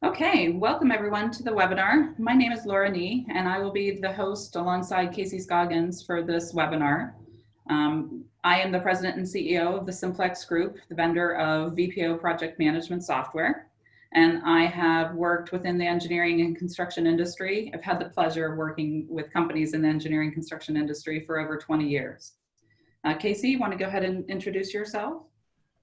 Okay, welcome everyone to the webinar. My name is Laura Nee, and I will be the host alongside Casey Scoggins for this webinar. I am the president and CEO of the Simplex Group, the vendor of VPO project management software. And I have worked within the engineering and construction industry. I've had the pleasure of working with companies in the engineering construction industry for over 20 years. Casey, you want to go ahead and introduce yourself?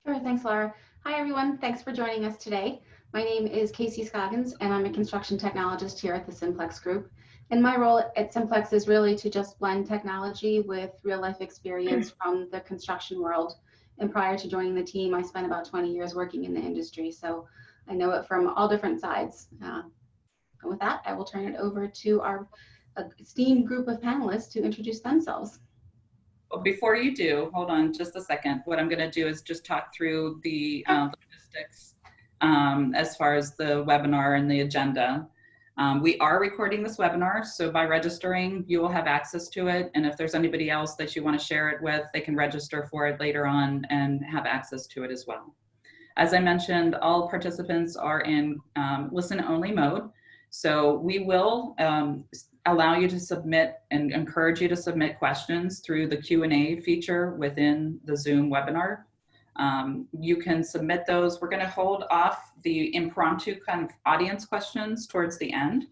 Sure, thanks, Laura. Hi, everyone. Thanks for joining us today. My name is Casey Scoggins, and I'm a construction technologist here at the Simplex Group. And my role at Simplex is really to just blend technology with real-life experience from the construction world. And prior to joining the team, I spent about 20 years working in the industry, so I know it from all different sides. And with that, I will turn it over to our esteemed group of panelists to introduce themselves. Well, before you do, hold on just a second. What I'm going to do is just talk through the logistics as far as the webinar and the agenda. We are recording this webinar, so by registering, you will have access to it. And if there's anybody else that you want to share it with, they can register for it later on and have access to it as well. As I mentioned, all participants are in listen-only mode. So we will allow you to submit and encourage you to submit questions through the Q&A feature within the Zoom webinar. You can submit those. We're going to hold off the impromptu kind of audience questions towards the end.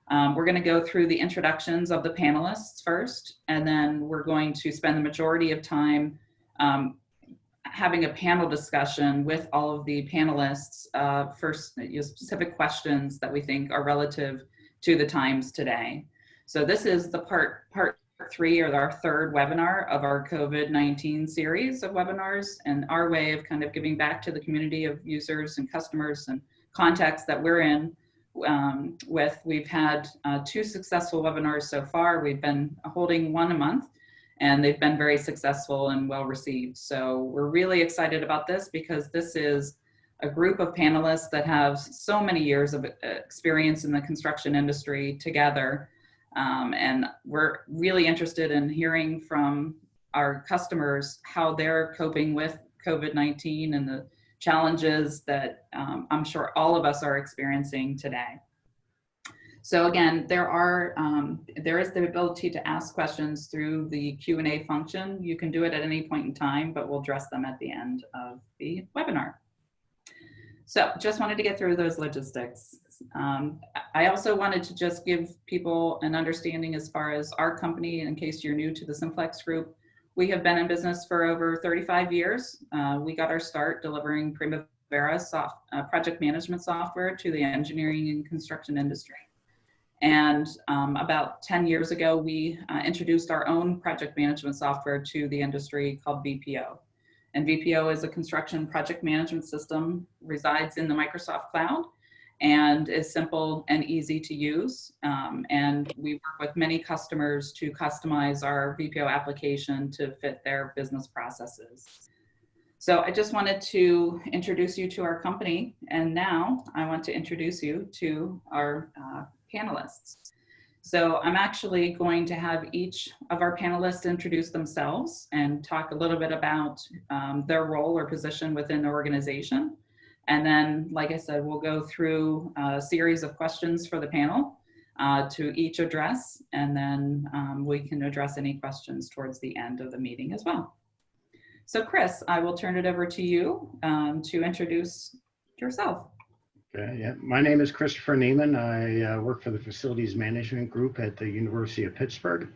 We're going to go through the introductions of the panelists first, and then we're going to spend the majority of time having a panel discussion with all of the panelists for specific questions that we think are relative to the times today. So this is the part 3, or our third webinar of our COVID-19 series of webinars, and our way of kind of giving back to the community of users and customers and contacts that we're in with. We've had 2 successful webinars so far. We've been holding one a month, and they've been very successful and well received. So we're really excited about this because this is a group of panelists that have so many years of experience in the construction industry together. And we're really interested in hearing from our customers how they're coping with COVID-19 and the challenges that I'm sure all of us are experiencing today. So again, there is the ability to ask questions through the Q&A function. You can do it at any point in time, but we'll address them at the end of the webinar. So just wanted to get through those logistics. I also wanted to just give people an understanding as far as our company, in case you're new to the Simplex Group. We have been in business for over 35 years. We got our start delivering Primavera project management software to the engineering and construction industry. And about 10 years ago, we introduced our own project management software to the industry called VPO. And VPO is a construction project management system, resides in the Microsoft Cloud, and is simple and easy to use. And we work with many customers to customize our VPO application to fit their business processes. So I just wanted to introduce you to our company, and now I want to introduce you to our panelists. So I'm actually going to have each of our panelists introduce themselves and talk a little bit about their role or position within the organization. And then, like I said, we'll go through a series of questions for the panel to each address, and then we can address any questions towards the end of the meeting as well. So Chris, I will turn it over to you to introduce yourself. Okay, yeah. My name is Christopher Neiman. I work for the Facilities Management Group at the University of Pittsburgh.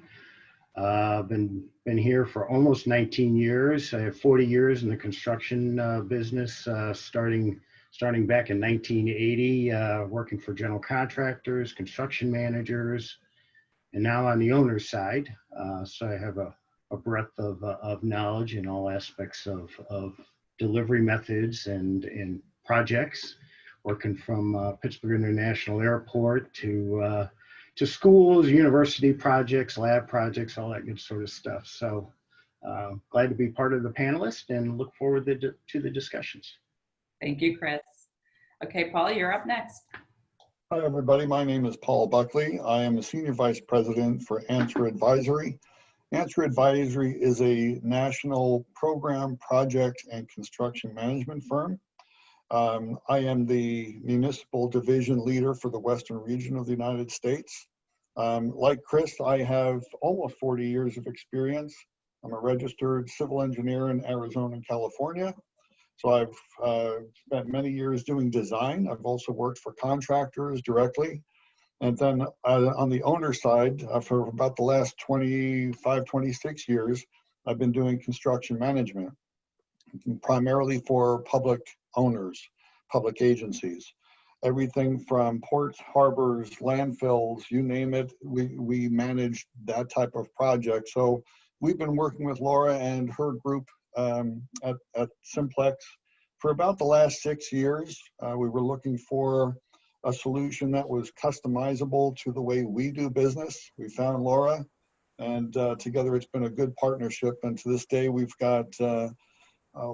Been here for almost 19 years. I have 40 years in the construction business, starting back in 1980, working for general contractors, construction managers, and now on the owner's side. So I have a breadth of knowledge in all aspects of delivery methods and projects, working from Pittsburgh International Airport to schools, university projects, lab projects, all that good sort of stuff. So glad to be part of the panelists and look forward to the discussions. Thank you, Chris. Okay, Paul, you're up next. Hi, everybody. My name is Paul Buckley. I am a Senior Vice President for Answer Advisory. Answer Advisory is a national program, project, and construction management firm. I am the municipal division leader for the Western region of the United States. Like Chris, I have almost 40 years of experience. I'm a registered civil engineer in Arizona and California. So I've spent many years doing design. I've also worked for contractors directly. And then on the owner side, for about the last 25, 26 years, I've been doing construction management, primarily for public owners, public agencies. Everything from ports, harbors, landfills, you name it, we manage that type of project. So we've been working with Laura and her group at Simplex for about the last 6 years. We were looking for a solution that was customizable to the way we do business. We found Laura, and together it's been a good partnership. And to this day, we've got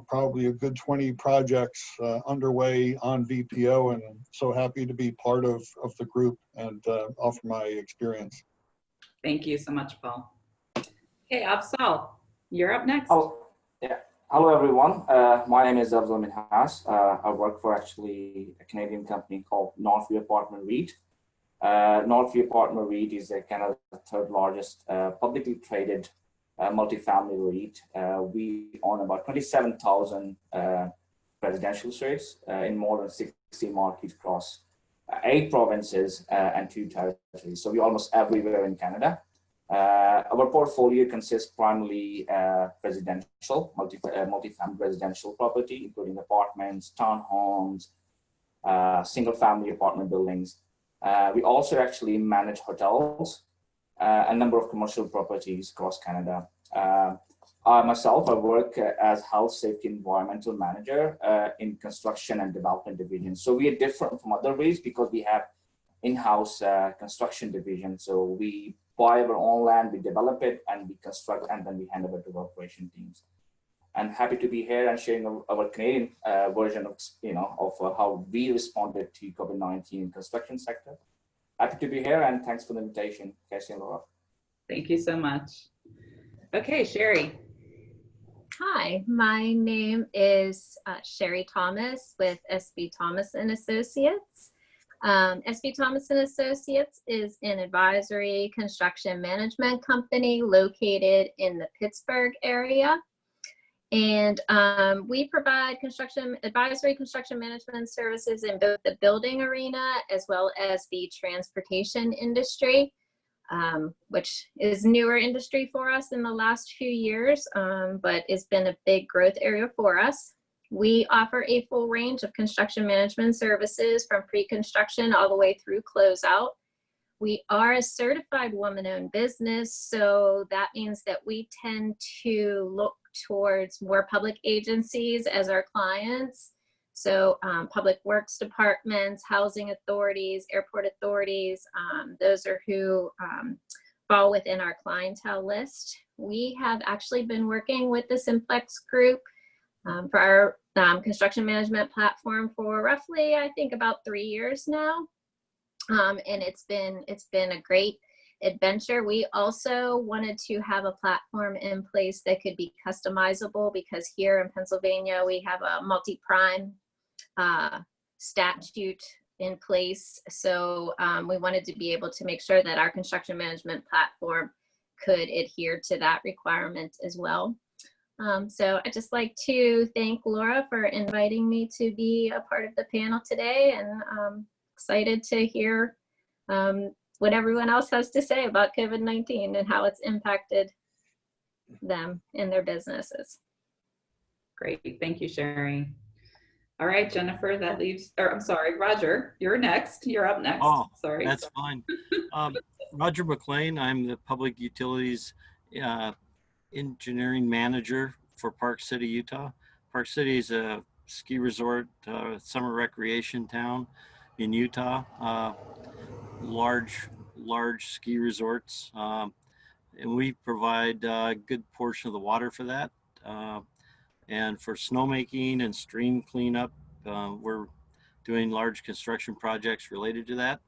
probably a good 20 projects underway on VPO, and I'm so happy to be part of the group and offer my experience. Thank you so much, Paul. Okay, Afzal, you're up next. Oh, yeah. Hello, everyone. My name is Afzal Minhas. I work for actually a Canadian company called Northview Apartment REIT. Northview Apartment REIT is Canada's third largest publicly traded multifamily REIT. We own about 27,000 residential suites in more than 60 markets across 8 provinces and 2 territories. So we're almost everywhere in Canada. Our portfolio consists primarily residential, multi-family residential property, including apartments, townhomes, single-family apartment buildings. We also actually manage hotels, a number of commercial properties across Canada. Myself, I work as health, safety, environmental manager in construction and development division. So we are different from other ways because we have in-house construction division. So we buy our own land, we develop it, and we construct, and then we hand over to our operation teams. I'm happy to be here and sharing our Canadian version of, how we responded to COVID-19 in construction sector. Happy to be here, and thanks for the invitation, Casey and Laura. Thank you so much. Okay, Sherry. Hi, my name is Sherry Thomas with SB Thomas and Associates. SB Thomas and Associates is an advisory construction management company located in the Pittsburgh area. And we provide advisory construction management services in both the building arena as well as the transportation industry, which is newer industry for us in the last few years, but it's been a big growth area for us. We offer a full range of construction management services from pre-construction all the way through closeout. We are a certified woman-owned business, so that means that we tend to look towards more public agencies as our clients. So public works departments, housing authorities, airport authorities, those are who fall within our clientele list. We have actually been working with the Simplex group for our construction management platform for roughly, I think, about 3 years now. And it's been a great adventure. We also wanted to have a platform in place that could be customizable because here in Pennsylvania, we have a multi-prime statute in place. So we wanted to be able to make sure that our construction management platform could adhere to that requirement as well. So I'd just like to thank Laura for inviting me to be a part of the panel today, and excited to hear what everyone else has to say about COVID-19 and how it's impacted them in their businesses. Great, thank you, Sherry. All right, Jennifer, that leaves, or I'm sorry, Roger, you're next. You're up next. Oh, sorry. That's fine. Roger McLean, I'm the Public Utilities Engineering Manager for Park City, Utah. Park City is a ski resort, summer recreation town in Utah. Large ski resorts. And we provide a good portion of the water for that. And for snowmaking and stream cleanup, we're doing large construction projects related to that.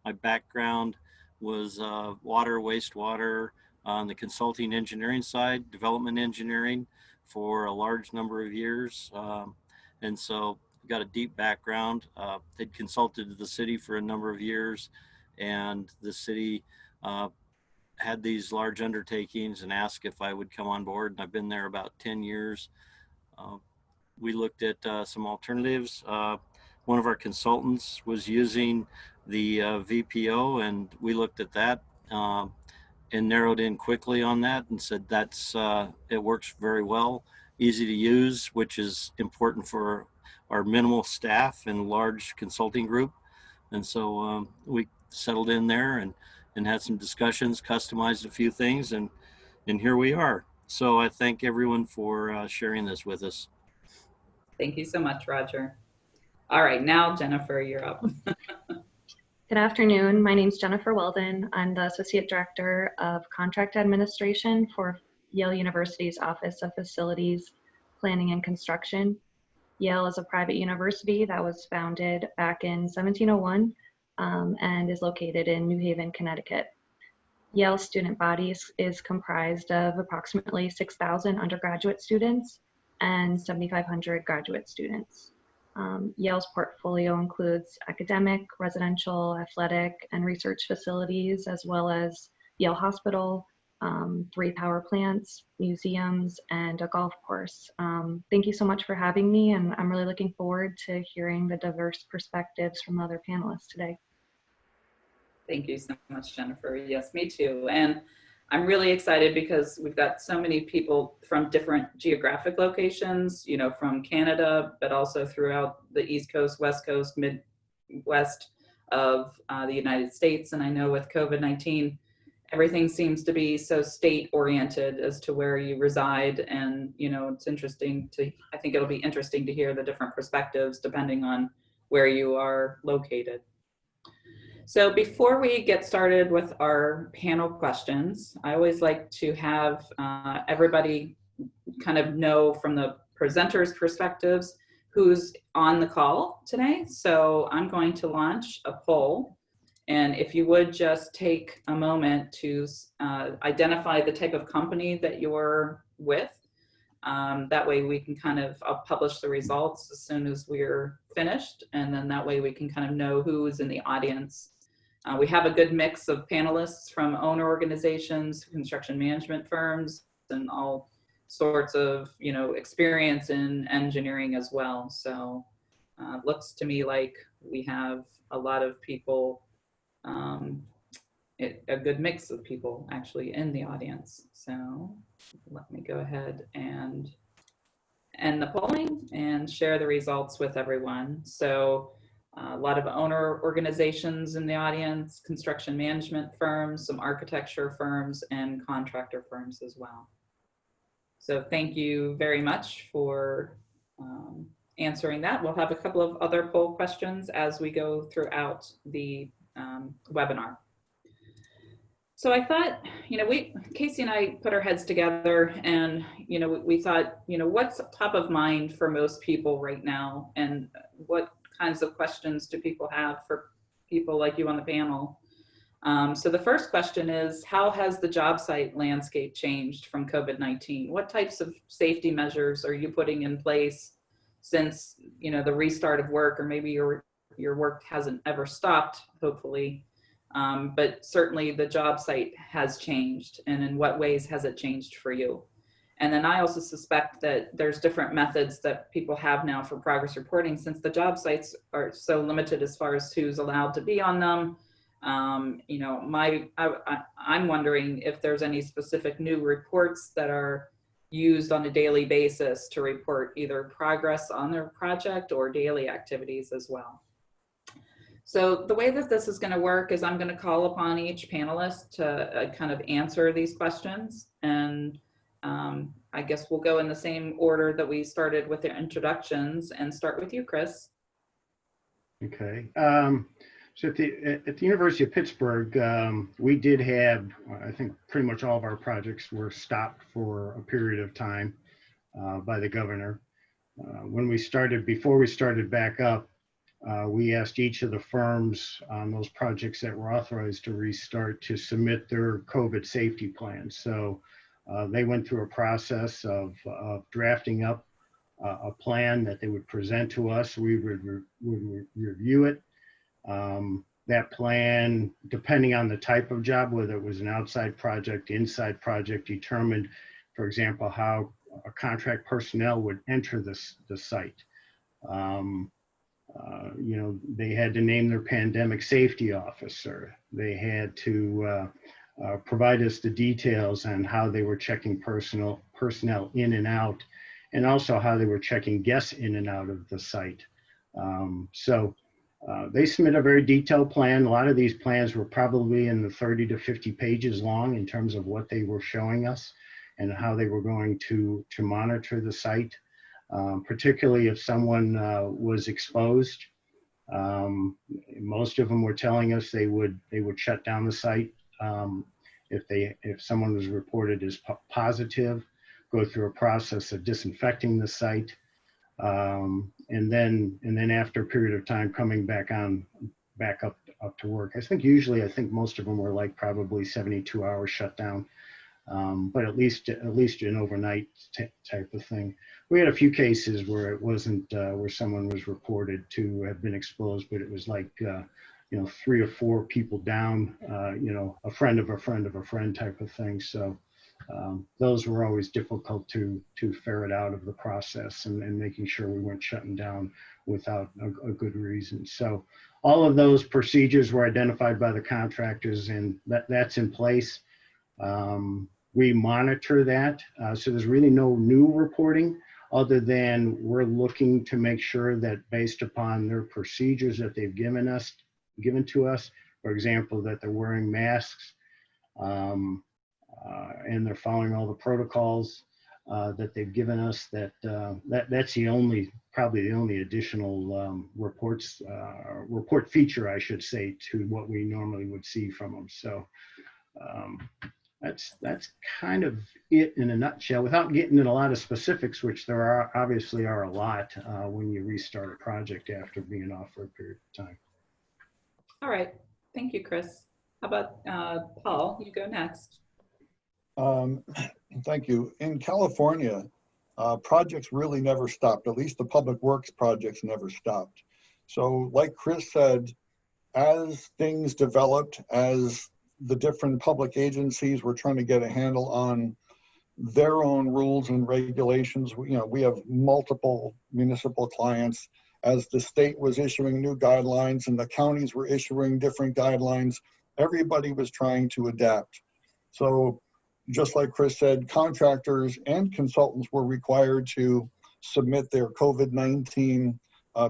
My background was water, wastewater on the consulting engineering side, development engineering for a large number of years. And so got a deep background. They'd consulted the city for a number of years, and the city had these large undertakings and asked if I would come on board. And I've been there about 10 years. We looked at some alternatives. One of our consultants was using the VPO, and we looked at that and narrowed in quickly on that and said it works very well, easy to use, which is important for our minimal staff and large consulting group. And so we settled in there and had some discussions, customized a few things, and here we are. So I thank everyone for sharing this with us. Thank you so much, Roger. All right, now Jennifer, you're up. Good afternoon. My name is Jennifer Weldon. I'm the Associate Director of Contract Administration for Yale University's Office of Facilities, Planning and Construction. Yale is a private university that was founded back in 1701 and is located in New Haven, Connecticut. Yale's student body is comprised of approximately 6,000 undergraduate students and 7,500 graduate students. Yale's portfolio includes academic, residential, athletic, and research facilities, as well as Yale Hospital, 3 power plants, museums, and a golf course. Thank you so much for having me, and I'm really looking forward to hearing the diverse perspectives from other panelists today. Thank you so much, Jennifer. Yes, me too. And I'm really excited because we've got so many people from different geographic locations, you know, from Canada, but also throughout the East Coast, West Coast, Midwest of the United States. And I know with COVID-19, everything seems to be so state oriented as to where you reside. And, you know, it's interesting I think it'll be interesting to hear the different perspectives depending on where you are located. So before we get started with our panel questions, I always like to have everybody kind of know from the presenters' perspectives who's on the call today. So I'm going to launch a poll. And if you would just take a moment to identify the type of company that you're with. That way we can I'll publish the results as soon as we're finished. And then that way we can kind of know who's in the audience. We have a good mix of panelists from owner organizations, construction management firms, and all sorts of, you know, experience in engineering as well. So looks to me like we have a lot of people, a good mix of people actually in the audience. So let me go ahead and end the polling and share the results with everyone. So a lot of owner organizations in the audience, construction management firms, some architecture firms, and contractor firms as well. So thank you very much for answering that. We'll have a couple of other poll questions as we go throughout the webinar. So I thought, you know, Casey and I put our heads together and, you know, we thought, you know, what's top of mind for most people right now, and what kinds of questions do people have for people like you on the panel? So the first question is, how has the job site landscape changed from COVID-19? What types of safety measures are you putting in place since, you know, the restart of work, or maybe your work hasn't ever stopped, hopefully, but certainly the job site has changed, and in what ways has it changed for you? And then I also suspect that there's different methods that people have now for progress reporting, since the job sites are so limited as far as who's allowed to be on them. You know, I'm wondering if there's any specific new reports that are used on a daily basis to report either progress on their project or daily activities as well. So the way that this is going to work is I'm going to call upon each panelist to kind of answer these questions. And I guess we'll go in the same order that we started with the introductions, and start with you, Chris. Okay. So at the University of Pittsburgh, we did have, I think pretty much all of our projects were stopped for a period of time by the governor. Before we started back up, we asked each of the firms on those projects that were authorized to restart to submit their COVID safety plans. So they went through a process of drafting up a plan that they would present to us. We would review it. That plan, depending on the type of job, whether it was an outside project, inside project, determined, for example, how a contract personnel would enter the site. You know, they had to name their pandemic safety officer. They had to provide us the details on how they were checking personnel in and out, and also how they were checking guests in and out of the site. They submit a very detailed plan. A lot of these plans were probably in the 30 to 50 pages long in terms of what they were showing us and how they were going to monitor the site, particularly if someone was exposed. Most of them were telling us they would shut down the site if someone was reported as positive, go through a process of disinfecting the site. And then after a period of time coming back up to work. I think most of them were like probably 72-hour shutdown, but at least an overnight type of thing. We had a few cases where it wasn't where someone was reported to have been exposed, but it was like 3 or 4 people down, a friend of a friend of a friend type of thing. So those were always difficult to ferret out of the process and making sure we weren't shutting down without a good reason. So all of those procedures were identified by the contractors, and that's in place. We monitor that. So there's really no new reporting other than we're looking to make sure that based upon their procedures that they've given to us, for example, that they're wearing masks, and they're following all the protocols that they've given us. That's probably the only additional report feature, I should say, to what we normally would see from them. So that's kind of it in a nutshell, without getting into a lot of specifics, which there obviously are a lot when you restart a project after being off for a period of time. All right, thank you, Chris. How about Paul? You go next. Thank you. In California, projects really never stopped. At least the public works projects never stopped. So like Chris said, as things developed, as the different public agencies were trying to get a handle on their own rules and regulations, we have multiple municipal clients. As the state was issuing new guidelines and the counties were issuing different guidelines, everybody was trying to adapt. So just like Chris said, contractors and consultants were required to submit their COVID-19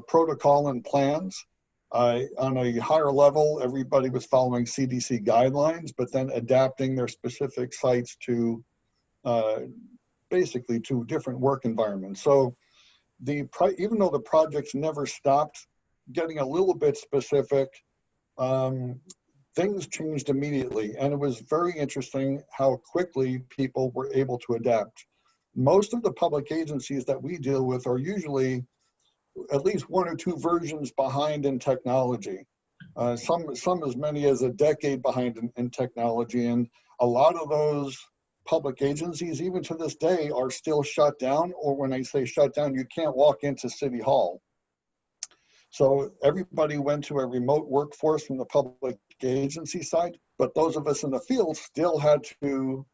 protocol and plans. On a higher level, everybody was following CDC guidelines, but then adapting their specific sites to basically to different work environments. So even though the projects never stopped, getting a little bit specific, things changed immediately, and it was very interesting how quickly people were able to adapt. Most of the public agencies that we deal with are usually at least 1 or 2 versions behind in technology. Some as many as a decade behind in technology, and a lot of those public agencies, even to this day, are still shut down, or when I say shut down, you can't walk into City Hall. So everybody went to a remote workforce from the public agency side, but those of us in the field still had to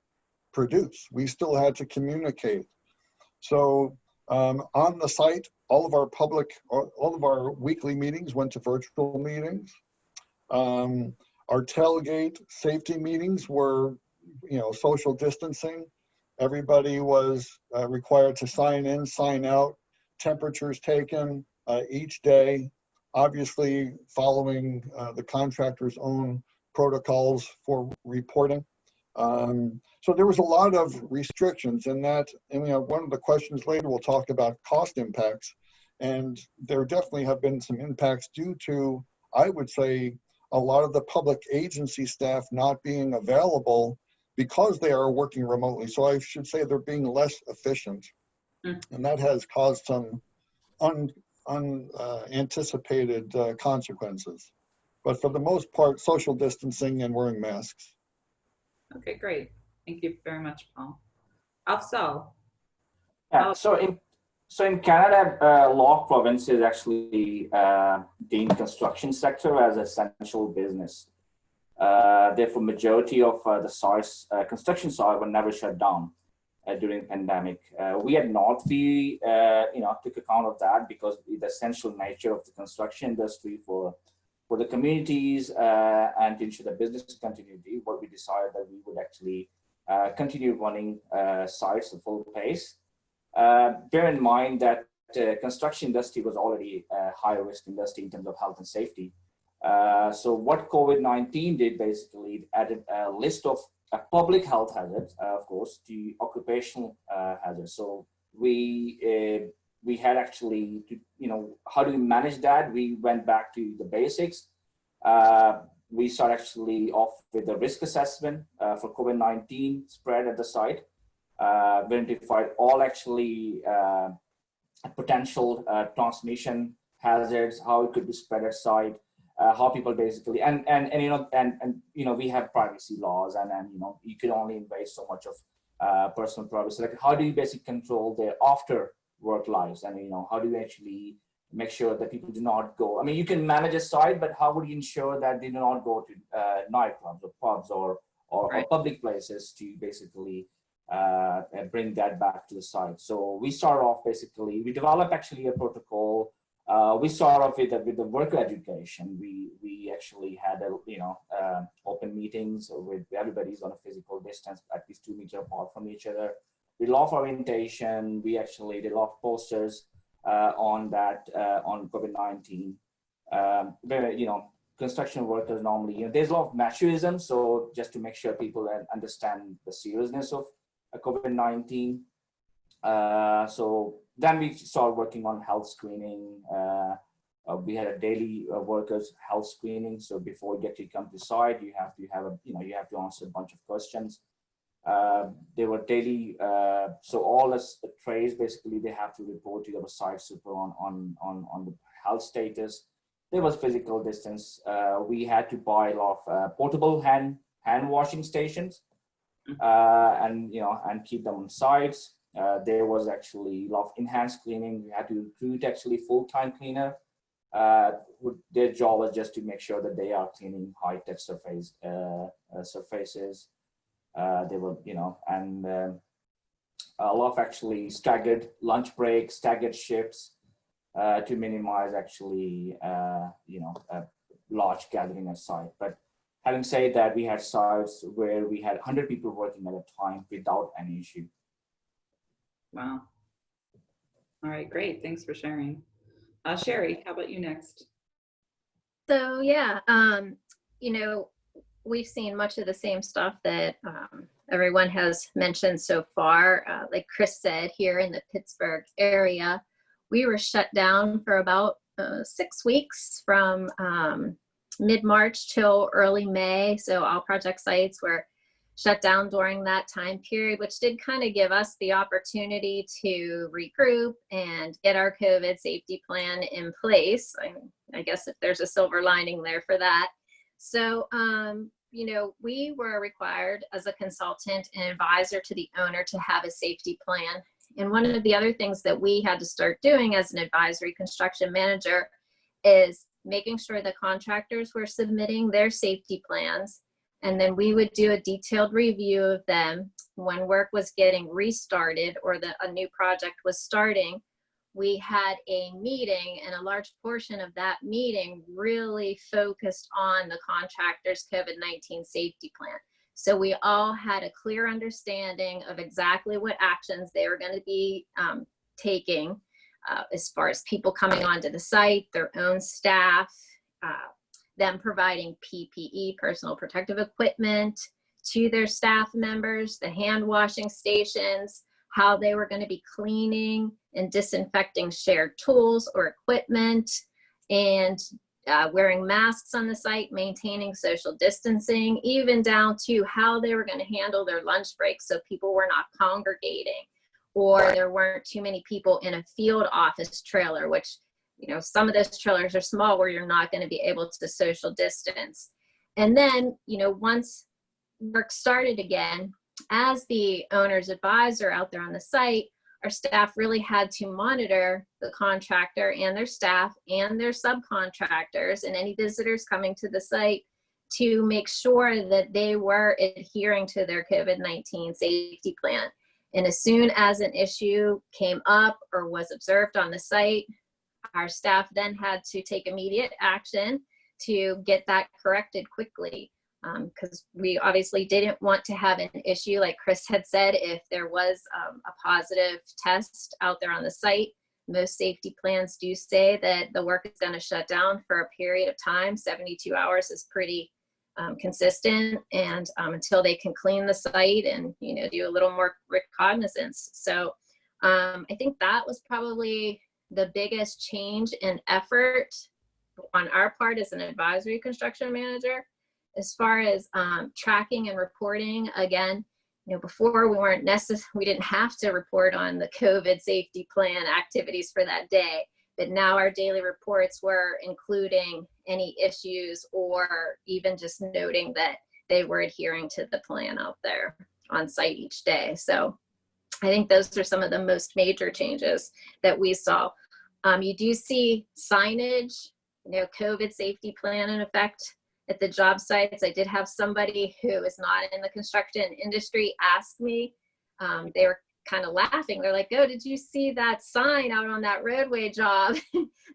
produce. We still had to communicate. So on the site, all of our weekly meetings went to virtual meetings. Our tailgate safety meetings were, social distancing. Everybody was required to sign in, sign out, temperatures taken each day, obviously following the contractor's own protocols for reporting. So there was a lot of restrictions in that, and one of the questions later we'll talk about cost impacts, and there definitely have been some impacts due to, I would say, a lot of the public agency staff not being available because they are working remotely. So I should say they're being less efficient, and that has caused some unanticipated consequences. But for the most part, social distancing and wearing masks. Okay, great. Thank you very much, Paul. Afsal. Yeah, So in Canada, law province is actually deemed construction sector as essential business. Therefore, majority of the sites, construction sites were never shut down during pandemic. We at Northview, took account of that because the essential nature of the construction industry for the communities and to ensure the business continuity. What we decided that we would actually continue running sites at full pace. Bear in mind that construction industry was already a high risk industry in terms of health and safety. So what COVID-19 did basically added a list of public health hazards, of course, to occupational hazards. So we had actually, how do we manage that? We went back to the basics. We started actually off with the risk assessment for COVID-19 spread at the site. We identified all actually potential transmission hazards, how it could be spread at site, how people basically, and we have privacy laws, and you can only invade so much of personal privacy. Like, how do you basically control their after work lives, and how do you actually make sure that people do not go? I mean, you can manage a site, but how would you ensure that they do not go to nightclubs or pubs or public places to basically bring that back to the site? So we start off basically, we develop actually a protocol. We start off with the worker education. We actually had open meetings with everybody's on a physical distance, at least 2 meters apart from each other. We did a lot of orientation. We actually did a lot of posters on that on COVID-19. Construction workers normally, there's a lot of machoism. So just to make sure people understand the seriousness of COVID-19. So then we started working on health screening. We had a daily workers health screening. So before you actually come to site, you have to have you have to answer a bunch of questions. They were daily. So all the trays basically they have to report to the site super on the health status. There was physical distance. We had to buy a lot of portable hand washing stations, and keep them on sites. There was actually a lot of enhanced cleaning. We had to recruit actually full-time cleaner. Their job was just to make sure that they are cleaning high-touch surfaces. They were, and a lot of actually staggered lunch breaks, staggered shifts to minimize actually, large gathering at site. But having said that, we had sites where we had 100 people working at a time without any issue. Wow. All right, great. Thanks for sharing. Sherry, how about you next? So yeah, we've seen much of the same stuff that everyone has mentioned so far. Like Chris said, here in the Pittsburgh area, we were shut down for about 6 weeks from mid-March till early May. So all project sites were shut down during that time period, which did kind of give us the opportunity to regroup and get our COVID safety plan in place. I guess if there's a silver lining there for that. So, we were required as a consultant and advisor to the owner to have a safety plan. And one of the other things that we had to start doing as an advisory construction manager is making sure the contractors were submitting their safety plans. And then we would do a detailed review of them when work was getting restarted or a new project was starting. We had a meeting, and a large portion of that meeting really focused on the contractor's COVID-19 safety plan. So we all had a clear understanding of exactly what actions they were going to be taking as far as people coming onto the site, their own staff, them providing PPE, personal protective equipment, to their staff members, the hand washing stations, how they were going to be cleaning and disinfecting shared tools or equipment, and wearing masks on the site, maintaining social distancing, even down to how they were going to handle their lunch breaks so people were not congregating, or there weren't too many people in a field office trailer, which some of those trailers are small where you're not going to be able to social distance. And then, once work started again, as the owner's advisor out there on the site, our staff really had to monitor the contractor and their staff and their subcontractors and any visitors coming to the site to make sure that they were adhering to their COVID-19 safety plan. And as soon as an issue came up or was observed on the site, our staff then had to take immediate action to get that corrected quickly. Because we obviously didn't want to have an issue, like Chris had said, if there was a positive test out there on the site. Most safety plans do say that the work is going to shut down for a period of time. 72 hours is pretty consistent, and until they can clean the site and do a little more recognizance. So I think that was probably the biggest change in effort on our part as an advisory construction manager. As far as tracking and reporting, again, before we didn't have to report on the COVID safety plan activities for that day, but now our daily reports were including any issues or even just noting that they were adhering to the plan out there on site each day. So I think those are some of the most major changes that we saw. You do see signage, COVID safety plan in effect at the job sites. I did have somebody who is not in the construction industry ask me, they were kind of laughing. They're like, oh, did you see that sign out on that roadway job?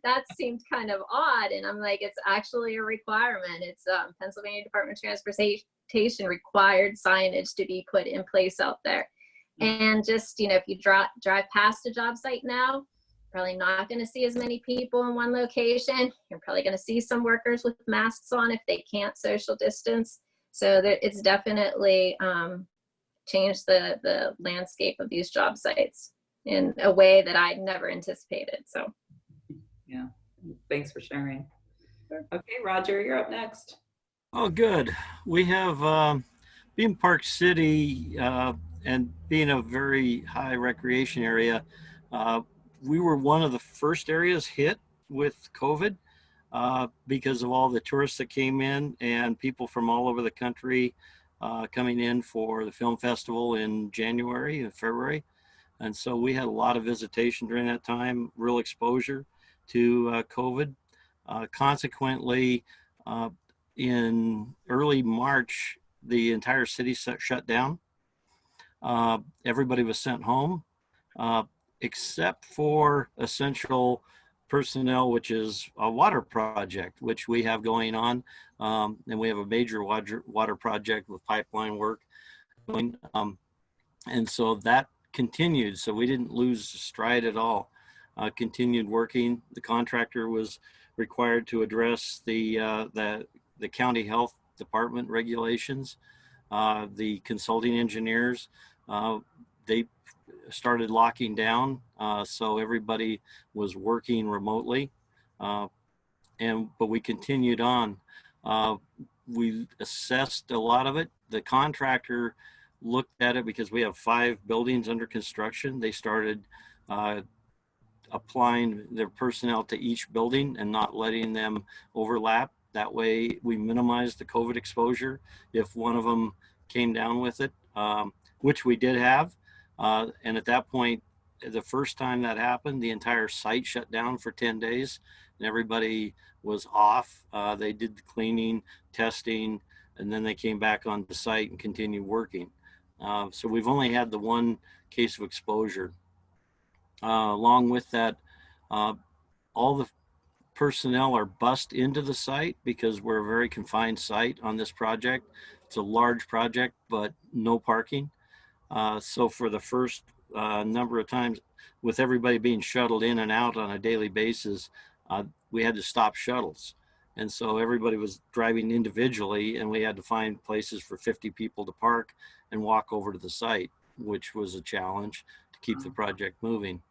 That seemed kind of odd. And I'm like, it's actually a requirement. It's Pennsylvania Department of Transportation required signage to be put in place out there. And just, if you drive past a job site now, probably not going to see as many people in one location. You're probably going to see some workers with masks on if they can't social distance. So it's definitely changed the landscape of these job sites in a way that I never anticipated. So, yeah, thanks for sharing. Okay, Roger, you're up next. Oh, good. We have being Park City and being a very high recreation area. We were one of the first areas hit with COVID because of all the tourists that came in and people from all over the country coming in for the film festival in January and February. And so we had a lot of visitation during that time, real exposure to COVID. Consequently, in early March, the entire city shut down. Everybody was sent home. Except for essential personnel, which is a water project, which we have going on. And we have a major water project with pipeline work going. And so that continued. So we didn't lose stride at all. Continued working. The contractor was required to address the county health department regulations. The consulting engineers, they started locking down, so everybody was working remotely, but we continued on. We assessed a lot of it. The contractor looked at it because we have 5 buildings under construction. They started applying their personnel to each building and not letting them overlap. That way we minimized the COVID exposure if one of them came down with it, which we did have. And at that point, the first time that happened, the entire site shut down for 10 days and everybody was off. They did the cleaning, testing, and then they came back on the site and continued working. So we've only had the one case of exposure. Along with that, all the personnel are bussed into the site because we're a very confined site on this project. It's a large project, but no parking. So for the first number of times, with everybody being shuttled in and out on a daily basis, we had to stop shuttles. And so everybody was driving individually and we had to find places for 50 people to park and walk over to the site, which was a challenge to keep the project moving.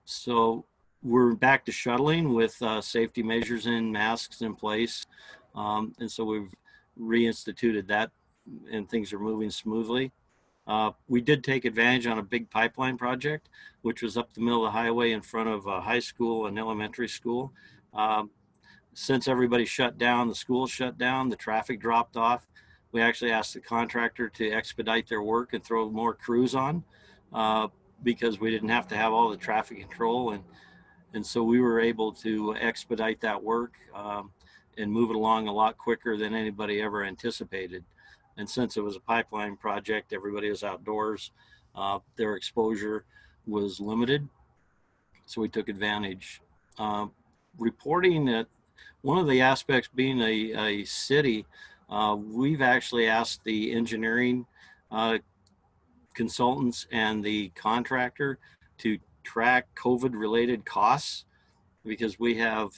So we're back to shuttling with safety measures and masks in place. And so we've reinstituted that and things are moving smoothly. We did take advantage on a big pipeline project, which was up the middle of the highway in front of a high school and elementary school. Since everybody shut down, the school shut down, the traffic dropped off. We actually asked the contractor to expedite their work and throw more crews on. because we didn't have to have all the traffic control, and so we were able to expedite that work and move it along a lot quicker than anybody ever anticipated. And since it was a pipeline project, everybody was outdoors. Their exposure was limited, so we took advantage. Reporting that one of the aspects being a city, we've actually asked the engineering consultants and the contractor to track COVID-related costs, because we have,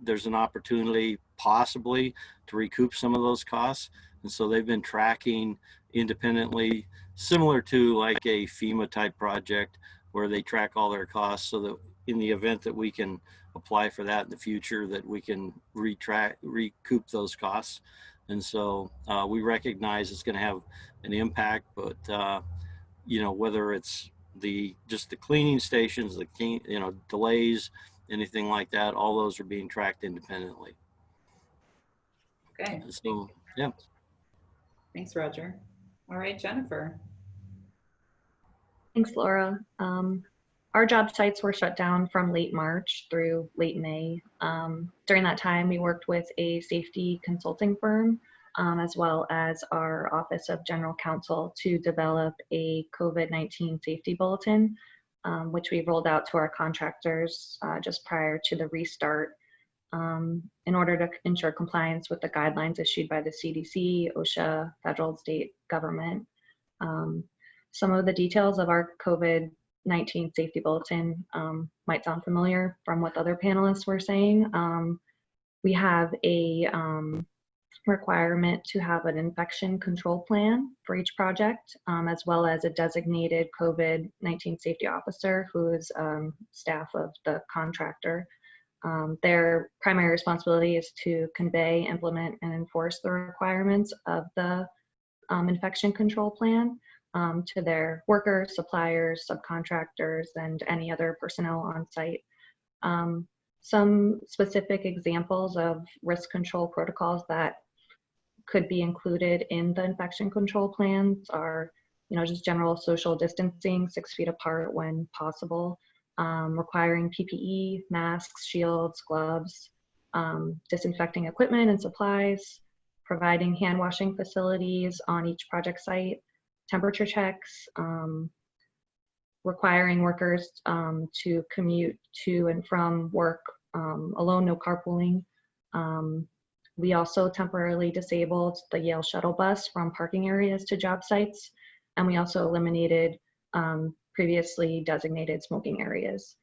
there's an opportunity possibly to recoup some of those costs. And so they've been tracking independently, similar to like a FEMA type project where they track all their costs, so that in the event that we can apply for that in the future, that we can recoup those costs. And so we recognize it's going to have an impact, but you know, whether it's just the cleaning stations, the delays, anything like that, all those are being tracked independently. Okay. So yeah. Thanks, Roger. All right, Jennifer. Thanks, Laura. Our job sites were shut down from late March through late May. During that time, we worked with a safety consulting firm, as well as our Office of General Counsel, to develop a COVID-19 safety bulletin, which we rolled out to our contractors just prior to the restart, in order to ensure compliance with the guidelines issued by the CDC, OSHA, federal and state government. Some of the details of our COVID-19 safety bulletin might sound familiar from what other panelists were saying. We have a requirement to have an infection control plan for each project, as well as a designated COVID-19 safety officer who is staff of the contractor. Their primary responsibility is to convey, implement, and enforce the requirements of the infection control plan to their workers, suppliers, subcontractors, and any other personnel on site. Some specific examples of risk control protocols that could be included in the infection control plans are, just general social distancing, 6 feet apart when possible, requiring PPE, masks, shields, gloves, disinfecting equipment and supplies, providing hand washing facilities on each project site, temperature checks, requiring workers to commute to and from work alone, no carpooling. We also temporarily disabled the Yale shuttle bus from parking areas to job sites, and we also eliminated previously designated smoking areas.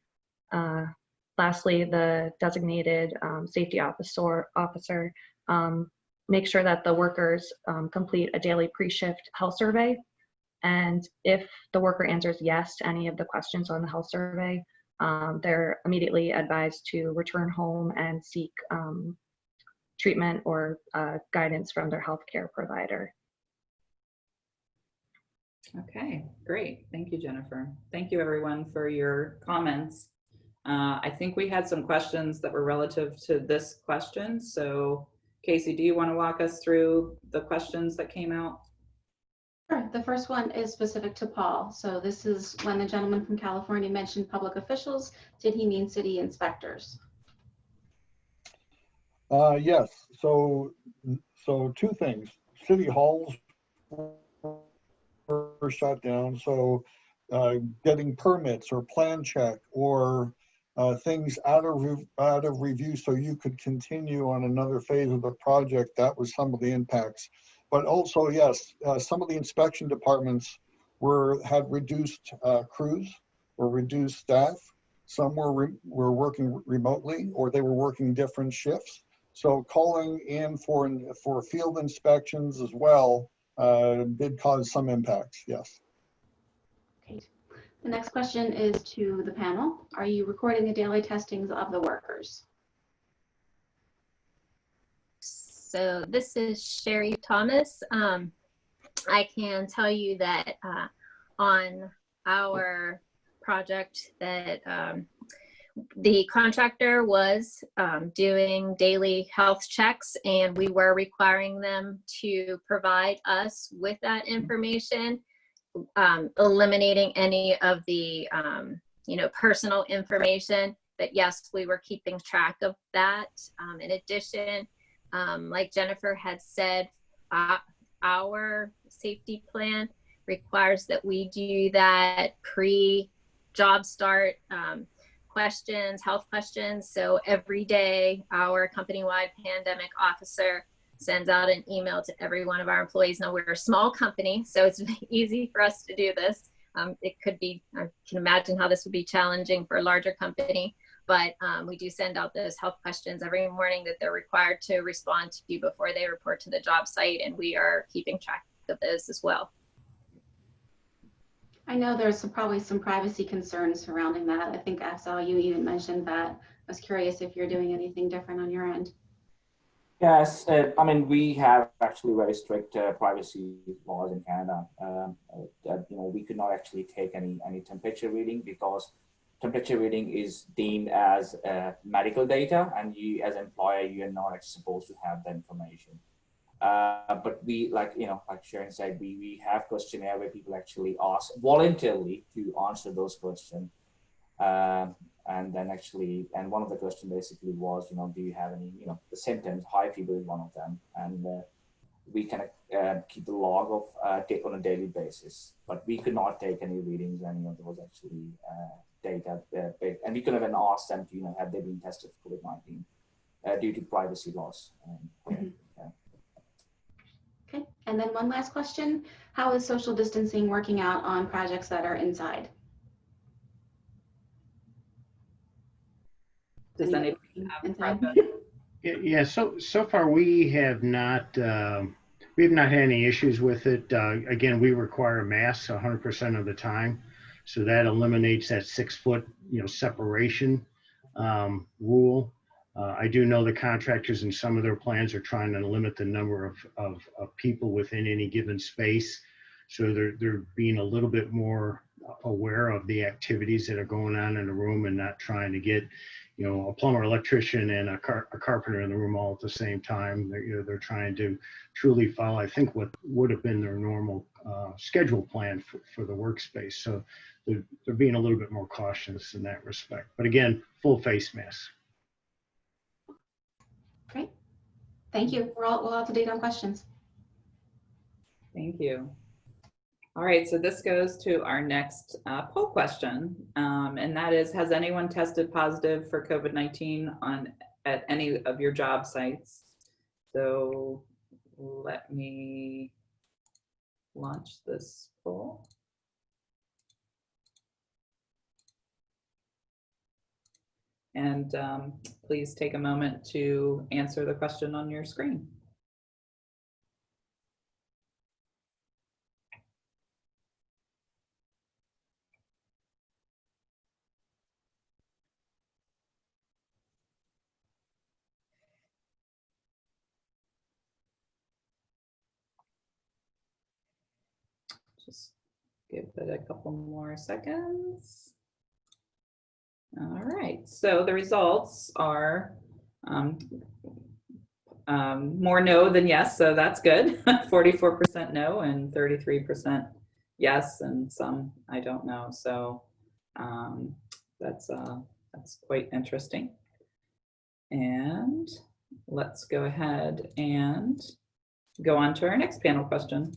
Lastly, the designated safety officer make sure that the workers complete a daily pre-shift health survey. And if the worker answers yes to any of the questions on the health survey, they're immediately advised to return home and seek treatment or guidance from their healthcare provider. Okay, great. Thank you, Jennifer. Thank you, everyone, for your comments. I think we had some questions that were relative to this question. So, Casey, do you want to walk us through the questions that came out? Sure. The first one is specific to Paul. So this is when the gentleman from California mentioned public officials. Did he mean city inspectors? Yes. So two things. City halls were shut down. So getting permits or plan check or things out of review so you could continue on another phase of the project, that was some of the impacts. But also, yes, some of the inspection departments had reduced crews or reduced staff. Some were working remotely, or they were working different shifts. So calling in for field inspections as well did cause some impacts, yes. Okay. The next question is to the panel. Are you recording the daily testings of the workers? So this is Sherry Thomas. I can tell you that on our project that the contractor was doing daily health checks, and we were requiring them to provide us with that information. eliminating any of the, personal information. But yes, we were keeping track of that. In addition, like Jennifer had said, our safety plan requires that we do that pre-job start questions, health questions. So every day, our company-wide pandemic officer sends out an email to every one of our employees. Now, we're a small company, so it's easy for us to do this. It could be, I can imagine how this would be challenging for a larger company, but we do send out those health questions every morning that they're required to respond to before they report to the job site, and we are keeping track of those as well. I know there's probably some privacy concerns surrounding that. I think I saw you even mentioned that. I was curious if you're doing anything different on your end. Yes, I mean, we have actually very strict privacy laws in Canada. We could not actually take any temperature reading, because temperature reading is deemed as medical data, and you as an employer, you're not actually supposed to have that information. But we, like Sharon said, we have questionnaire where people actually ask voluntarily to answer those questions. And then and one of the questions basically was, do you have any, the symptoms? High fever is one of them. And we can keep the log of on a daily basis, but we could not take any readings, and there was actually data, and we couldn't even ask them to, have they been tested for COVID-19 due to privacy laws. Mm-hmm. Okay, and then one last question. How is social distancing working out on projects that are inside? Does anybody have inside? Yeah, so far we have not had any issues with it. Again, we require masks 100% of the time, so that eliminates that 6 foot separation rule. I do know the contractors in some of their plans are trying to limit the number of people within any given space. So they're being a little bit more aware of the activities that are going on in the room, and not trying to get, a plumber, electrician, and a carpenter in the room all at the same time. They're trying to truly follow, I think, what would have been their normal schedule plan for the workspace. So they're being a little bit more cautious in that respect. But again, full face masks. Great. Thank you. We're all up to date on questions. Thank you. All right, so this goes to our next poll question, and that is, has anyone tested positive for COVID-19 at any of your job sites? So let me launch this poll. And please take a moment to answer the question on your screen. Just give it a couple more seconds. All right, so the results are more no than yes, so that's good. 44% no and 33% yes, and some I don't know. So that's quite interesting. And let's go ahead and go on to our next panel question.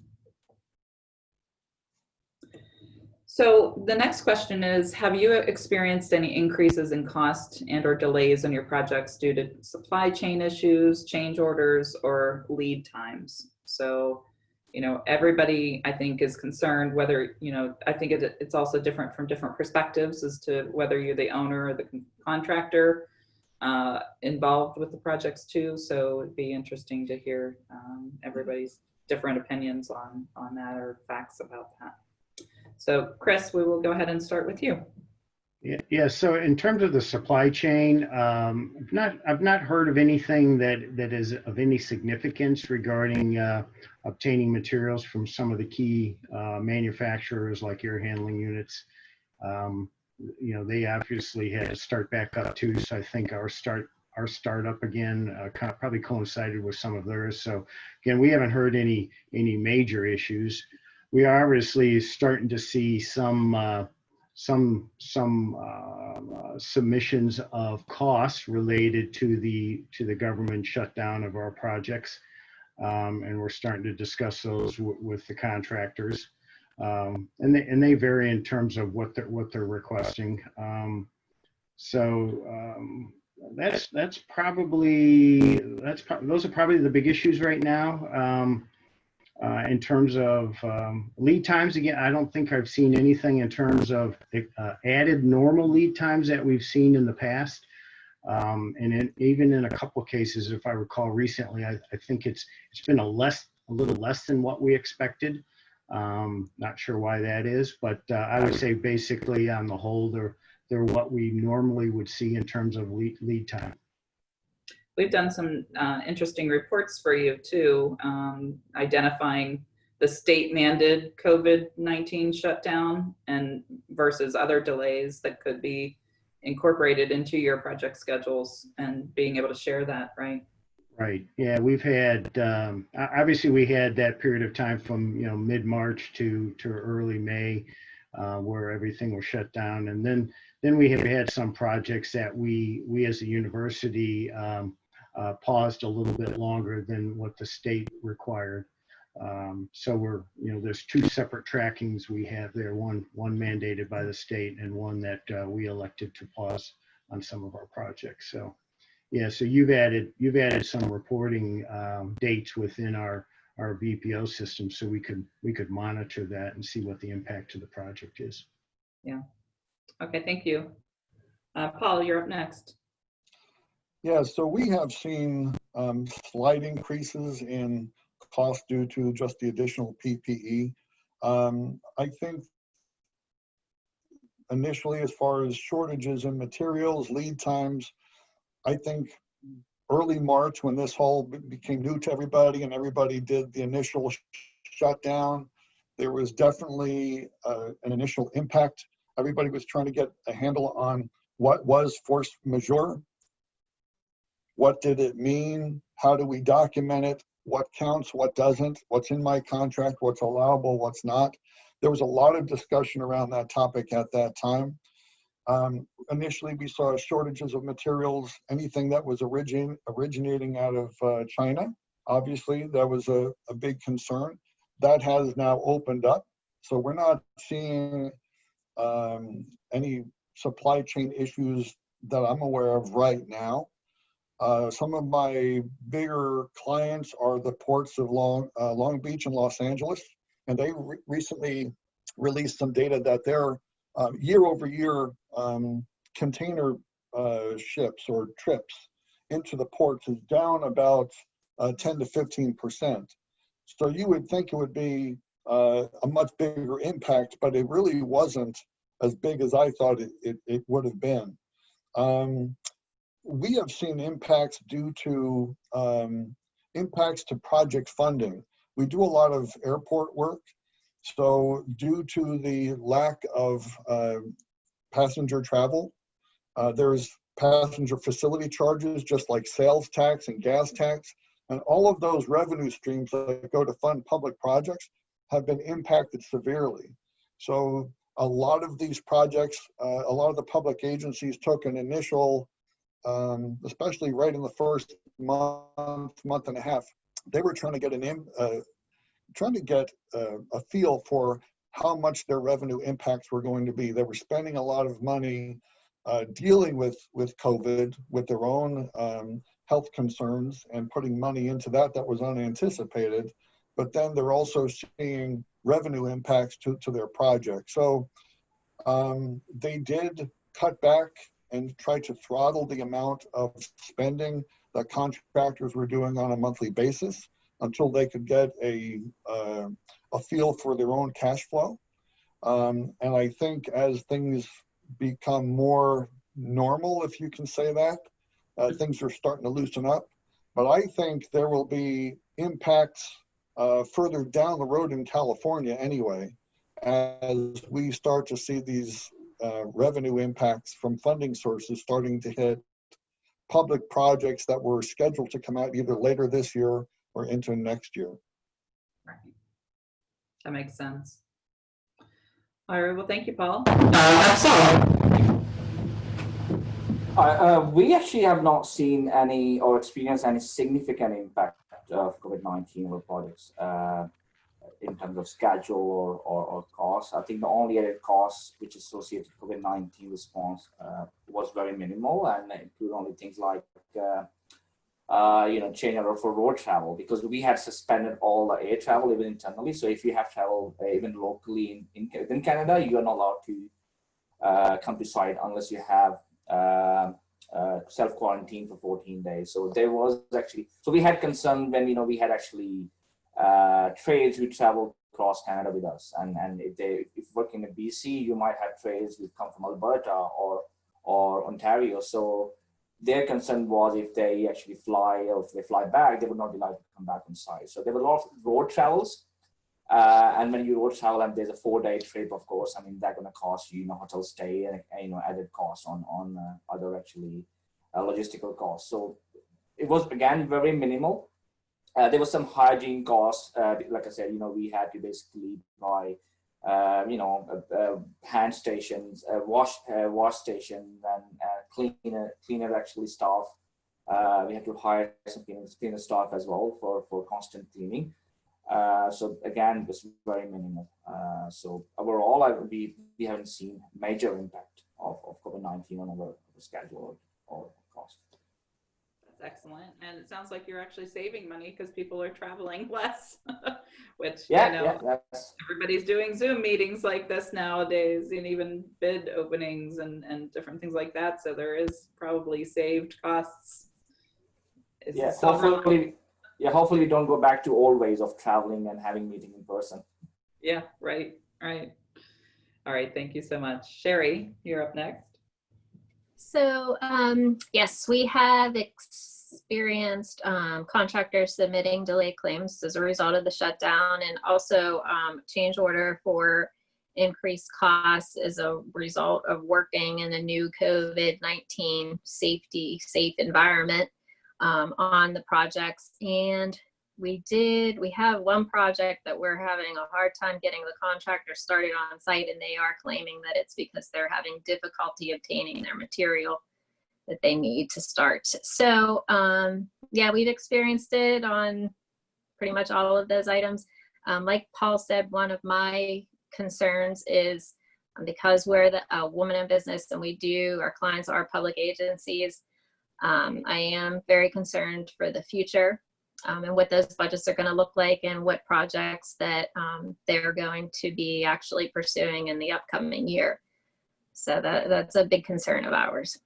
So the next question is, have you experienced any increases in cost and or delays in your projects due to supply chain issues, change orders, or lead times? So, everybody I think is concerned whether, I think it's also different from different perspectives as to whether you're the owner or the contractor involved with the projects too. So it'd be interesting to hear everybody's different opinions on that, or facts about that. So Chris, we will go ahead and start with you. Yeah. So in terms of the supply chain, I've not heard of anything that is of any significance regarding obtaining materials from some of the key manufacturers like air handling units. They obviously had to start back up too. So I think our startup again probably coincided with some of theirs. So again, we haven't heard any major issues. we are obviously starting to see some submissions of costs related to the government shutdown of our projects, and we're starting to discuss those with the contractors, and they vary in terms of what they're requesting. Those are probably the big issues right now. In terms of lead times, again, I don't think I've seen anything in terms of added normal lead times that we've seen in the past. Even in a couple of cases, if I recall recently, I think it's been a little less than what we expected. Not sure why that is, but I would say basically on the whole, they're what we normally would see in terms of lead time. We've done some interesting reports for you too, identifying the state mandated COVID-19 shutdown and versus other delays that could be incorporated into your project schedules, and being able to share that, right? Right. Yeah, we've had obviously we had that period of time from mid-March to early May where everything was shut down, and then we have had some projects that we as a university paused a little bit longer than what the state required. So there's two separate trackings we have there, one mandated by the state and one that we elected to pause on some of our projects. So yeah, so you've added some reporting dates within our VPO system, so we could monitor that and see what the impact to the project is. Yeah. Okay, thank you. Paul, you're up next. Yeah, so we have seen slight increases in cost due to just the additional PPE. I think initially, as far as shortages in materials, lead times, I think early March, when this whole became new to everybody and everybody did the initial shutdown, there was definitely an initial impact. Everybody was trying to get a handle on what was force majeure. What did it mean? How do we document it? What counts, what doesn't? What's in my contract? What's allowable, what's not? There was a lot of discussion around that topic at that time. Initially, we saw shortages of materials, anything that was originating out of China. Obviously, that was a big concern. That has now opened up. So we're not seeing any supply chain issues that I'm aware of right now. Some of my bigger clients are the ports of Long Beach and Los Angeles, and they recently released some data that their year-over-year container ships or trips into the ports is down about 10 to 15%. So you would think it would be a much bigger impact, but it really wasn't as big as I thought it would have been. We have seen impacts due to impacts to project funding. We do a lot of airport work. So due to the lack of passenger travel, there's passenger facility charges, just like sales tax and gas tax. And all of those revenue streams that go to fund public projects have been impacted severely. So a lot of these projects, a lot of the public agencies took an initial, especially right in the first month and a half, they were trying to get a feel for how much their revenue impacts were going to be. They were spending a lot of money dealing with COVID, with their own health concerns, and putting money into that was unanticipated. But then they're also seeing revenue impacts to their project. So they did cut back and try to throttle the amount of spending that contractors were doing on a monthly basis until they could get a feel for their own cash flow. And I think as things become more normal, if you can say that, things are starting to loosen up. But I think there will be impacts further down the road in California anyway, as we start to see these revenue impacts from funding sources starting to hit public projects that were scheduled to come out either later this year or into next year. That makes sense. All right, well, thank you, Paul. We actually have not seen any or experienced any significant impact of COVID-19 over projects in terms of schedule or cost. I think the only added cost which is associated with COVID-19 response was very minimal, and include only things like change order for road travel, because we had suspended all the air travel even internally. So if you have travel even locally in Canada, you are not allowed to come to site unless you have self-quarantine for 14 days. So there was actually, so we had concern when, we had actually trades who traveled across Canada with us. And if working in BC, you might have trades who come from Alberta or Ontario. So their concern was if they actually fly or if they fly back, they would not be allowed to come back on site. So there were a lot of road travels. And when you road travel and there's a 4-day trip, of course, I mean, that's going to cost you, hotel stay and, added costs on other actually logistical costs. So it was, again, very minimal. There was some hygiene costs. Like I said, we had to basically buy, hand stations, wash stations, and cleaner actually staff. We had to hire some cleaner staff as well for constant cleaning. So again, it was very minimal. So overall, we haven't seen major impact of COVID-19 on our schedule or cost. That's excellent. And it sounds like you're actually saving money because people are traveling less, which, everybody's doing Zoom meetings like this nowadays, and even bid openings and different things like that. So there is probably saved costs. Hopefully we don't go back to old ways of traveling and having meeting in person. Yeah, right. All right, thank you so much. Sherry, you're up next. So yes, we have experienced contractors submitting delay claims as a result of the shutdown, and also change order for increased costs as a result of working in a new COVID-19 safe environment on the projects. And we have one project that we're having a hard time getting the contractor started on site, and they are claiming that it's because they're having difficulty obtaining their material that they need to start. So we've experienced it on pretty much all of those items. Like Paul said, one of my concerns is because we're a woman in business and our clients are public agencies, I am very concerned for the future and what those budgets are going to look like and what projects that they're going to be actually pursuing in the upcoming year. So that's a big concern of ours.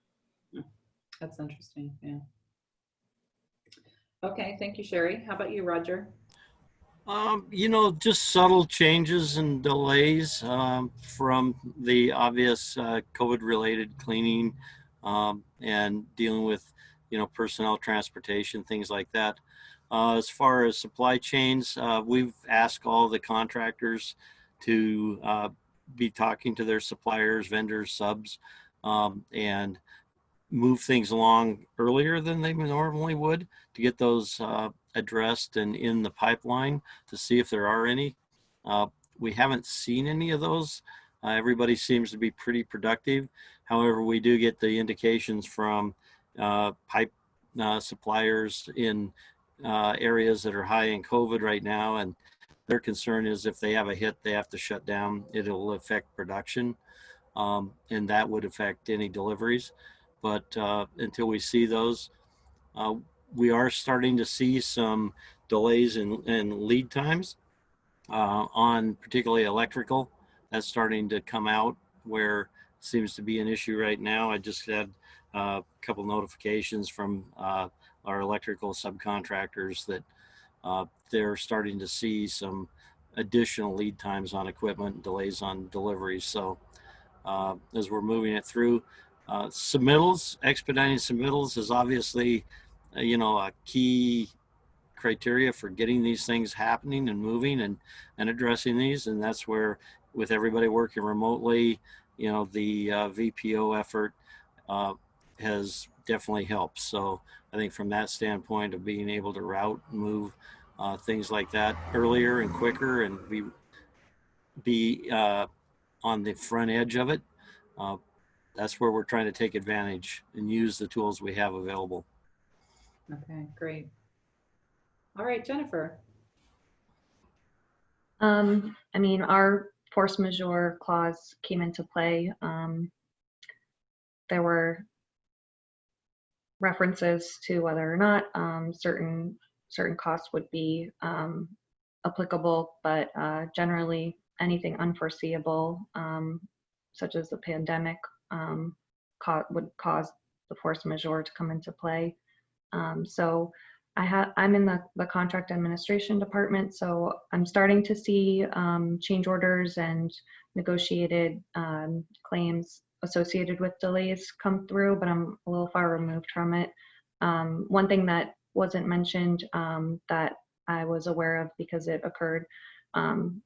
That's interesting. Yeah. Okay. Thank you, Sherry. How about you, Roger? Just subtle changes and delays from the obvious COVID-related cleaning and dealing with, personnel transportation, things like that. As far as supply chains, we've asked all the contractors to be talking to their suppliers, vendors, subs, and move things along earlier than they normally would to get those addressed and in the pipeline to see if there are any. We haven't seen any of those. Everybody seems to be pretty productive. However, we do get the indications from pipe suppliers in areas that are high in COVID right now, and their concern is if they have a hit, they have to shut down. It'll affect production, and that would affect any deliveries. But until we see those, we are starting to see some delays in lead times on particularly electrical. That's starting to come out where it seems to be an issue right now. I just had a couple notifications from our electrical subcontractors that they're starting to see some additional lead times on equipment, delays on deliveries. So as we're moving it through, expediting submittals is obviously, a key criteria for getting these things happening and moving and addressing these. And that's where, with everybody working remotely, the VPO effort has definitely helped. So I think from that standpoint of being able to route and move things like that earlier and quicker and be be on the front edge of it. That's where we're trying to take advantage and use the tools we have available. Okay, great. All right, Jennifer. I mean, our force majeure clause came into play. There were references to whether or not certain costs would be applicable, but generally anything unforeseeable, such as the pandemic, would cause the force majeure to come into play. So I'm in the contract administration department, so I'm starting to see change orders and negotiated claims associated with delays come through, but I'm a little far removed from it. One thing that wasn't mentioned that I was aware of because it occurred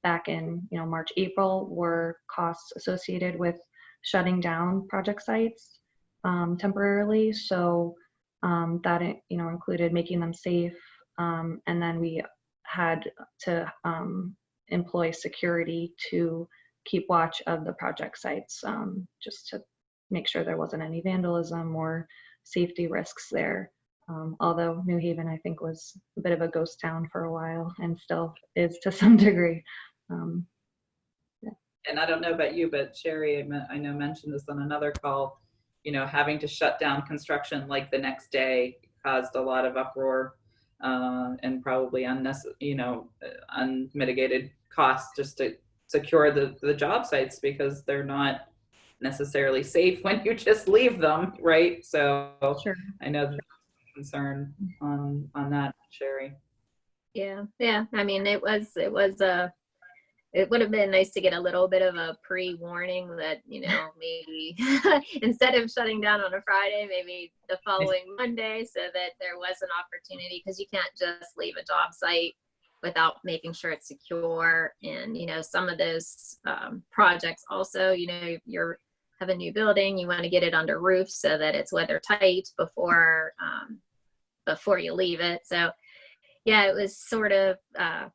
back in March, April, were costs associated with shutting down project sites temporarily. So that included making them safe, and then we had to employ security to keep watch of the project sites, just to make sure there wasn't any vandalism or safety risks there. Although New Haven, I think, was a bit of a ghost town for a while and still is to some degree. Yeah. And I don't know about you, but Sherry, I know mentioned this on another call, having to shut down construction like the next day caused a lot of uproar and probably unmitigated costs just to secure the job sites, because they're not necessarily safe when you just leave them, right? So Sure. I know there's concern on that, Sherry. Yeah. I mean, it would have been nice to get a little bit of a pre-warning that, maybe instead of shutting down on a Friday, maybe the following Monday, so that there was an opportunity, because you can't just leave a job site without making sure it's secure. And, some of those projects also, you have a new building, you want to get it under roof so that it's weather tight before you leave it. So yeah, it was sort of, I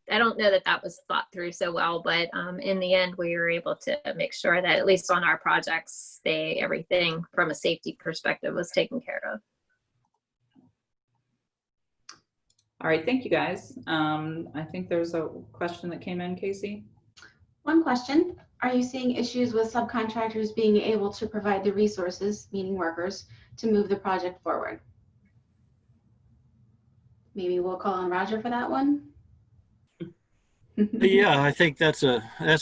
don't know that was thought through so well, but in the end, we were able to make sure that at least on our projects, everything from a safety perspective was taken care of. All right, thank you guys. I think there's a question that came in, Casey. One question: are you seeing issues with subcontractors being able to provide the resources, meaning workers, to move the project forward? Maybe we'll call on Roger for that one. Yeah, I think that's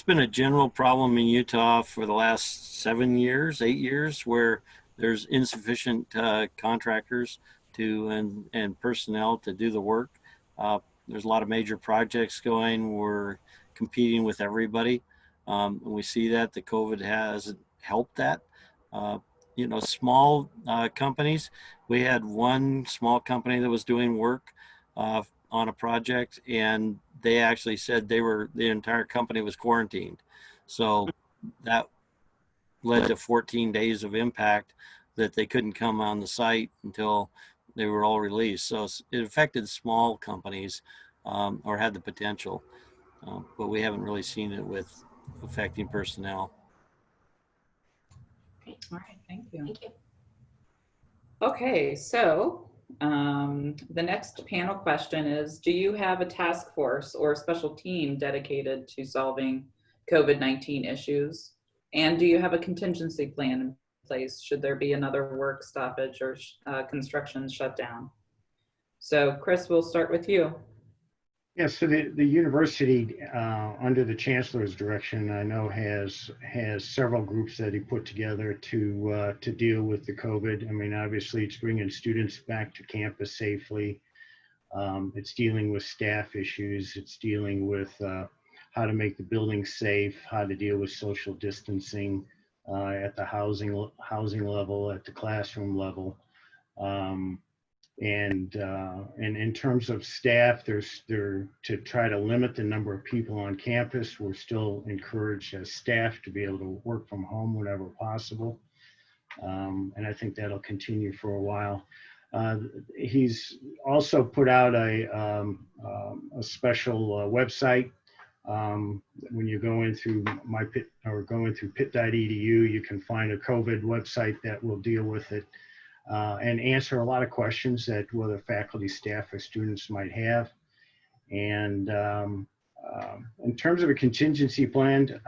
been a general problem in Utah for the last 7 years, 8 years, where there's insufficient contractors and personnel to do the work. There's a lot of major projects going. We're competing with everybody. And we see that the COVID hasn't helped that. Small companies, we had one small company that was doing work on a project, and they actually said the entire company was quarantined. So that led to 14 days of impact that they couldn't come on the site until they were all released. So it affected small companies or had the potential, but we haven't really seen it with affecting personnel. All right, thank you. Thank you. Okay, so the next panel question is, do you have a task force or a special team dedicated to solving COVID-19 issues? And do you have a contingency plan in place should there be another work stoppage or construction shutdown? So Chris, we'll start with you. Yeah, so the university, under the chancellor's direction, I know has several groups that he put together to deal with the COVID. I mean, obviously, it's bringing students back to campus safely. It's dealing with staff issues. It's dealing with how to make the building safe, how to deal with social distancing at the housing level, at the classroom level. And in terms of staff, to try to limit the number of people on campus. We're still encouraged as staff to be able to work from home whenever possible. And I think that'll continue for a while. He's also put out a special website When you go into my pit or going through pit.edu, you can find a COVID website that will deal with it and answer a lot of questions that whether faculty, staff, or students might have. And in terms of a contingency plan,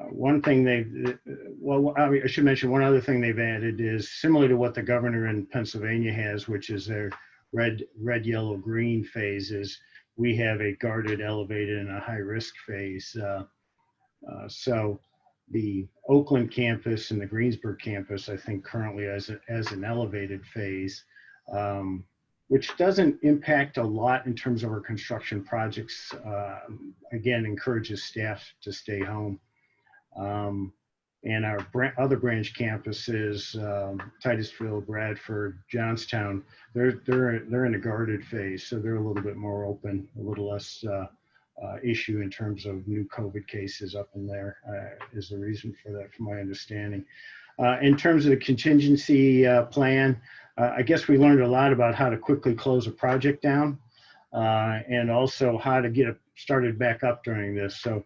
one thing I should mention one other thing they've added is similar to what the governor in Pennsylvania has, which is their red, yellow, green phases. We have a guarded, elevated, and a high risk phase. So the Oakland campus and the Greensburg campus, I think currently as an elevated phase, which doesn't impact a lot in terms of our construction projects. Again, encourages staff to stay home. And our other branch campuses, Titusville, Bradford, Johnstown, they're in a guarded phase, so they're a little bit more open, a little less issue in terms of new COVID cases up in there is the reason for that, from my understanding. In terms of the contingency plan, I guess we learned a lot about how to quickly close a project down and also how to get it started back up during this. So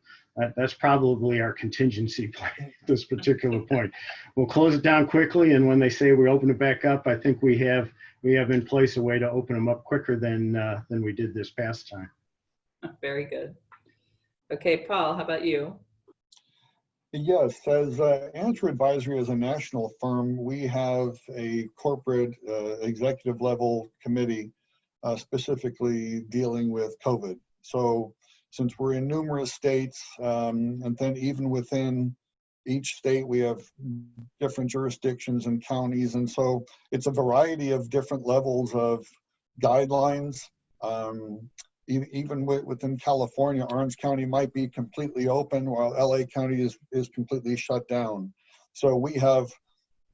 that's probably our contingency plan at this particular point. We'll close it down quickly, and when they say we open it back up, I think we have in place a way to open them up quicker than we did this past time. Very good. Okay, Paul, how about you? Yes, as Answer Advisory is a national firm, we have a corporate executive level committee specifically dealing with COVID. So since we're in numerous states, and then even within each state, we have different jurisdictions and counties. And so it's a variety of different levels of guidelines. Even within California, Orange County might be completely open while LA County is completely shut down. So we have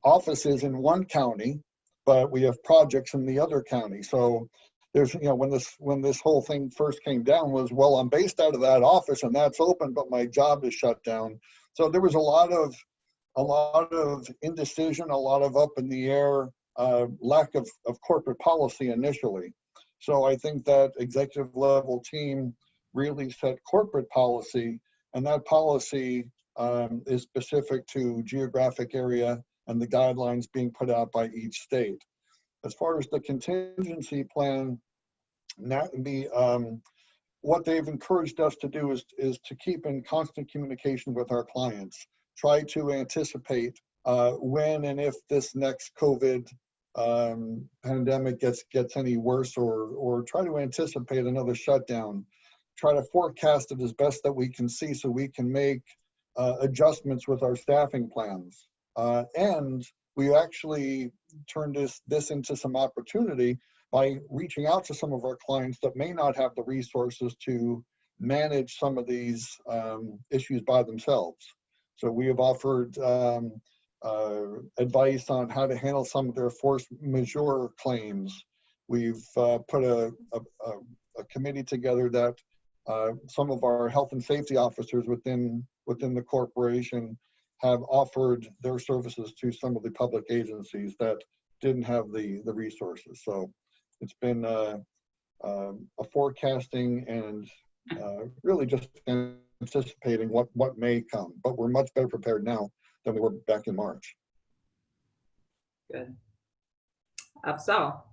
offices in one county, but we have projects in the other county. So there's, when this whole thing first came down was, well, I'm based out of that office and that's open, but my job is shut down. So there was a lot of indecision, a lot of up in the air, lack of corporate policy initially. So I think that executive level team really set corporate policy, and that policy is specific to geographic area and the guidelines being put out by each state. As far as the contingency plan, what they've encouraged us to do is to keep in constant communication with our clients, try to anticipate when and if this next COVID pandemic gets any worse, or try to anticipate another shutdown, try to forecast it as best that we can see so we can make adjustments with our staffing plans. And we actually turned this into some opportunity by reaching out to some of our clients that may not have the resources to manage some of these issues by themselves. So we have offered advice on how to handle some of their force majeure claims. We've put a committee together that some of our health and safety officers within the corporation have offered their services to some of the public agencies that didn't have the resources. So it's been a forecasting and really just anticipating what may come, but we're much better prepared now than we were back in March. Good. Afzal.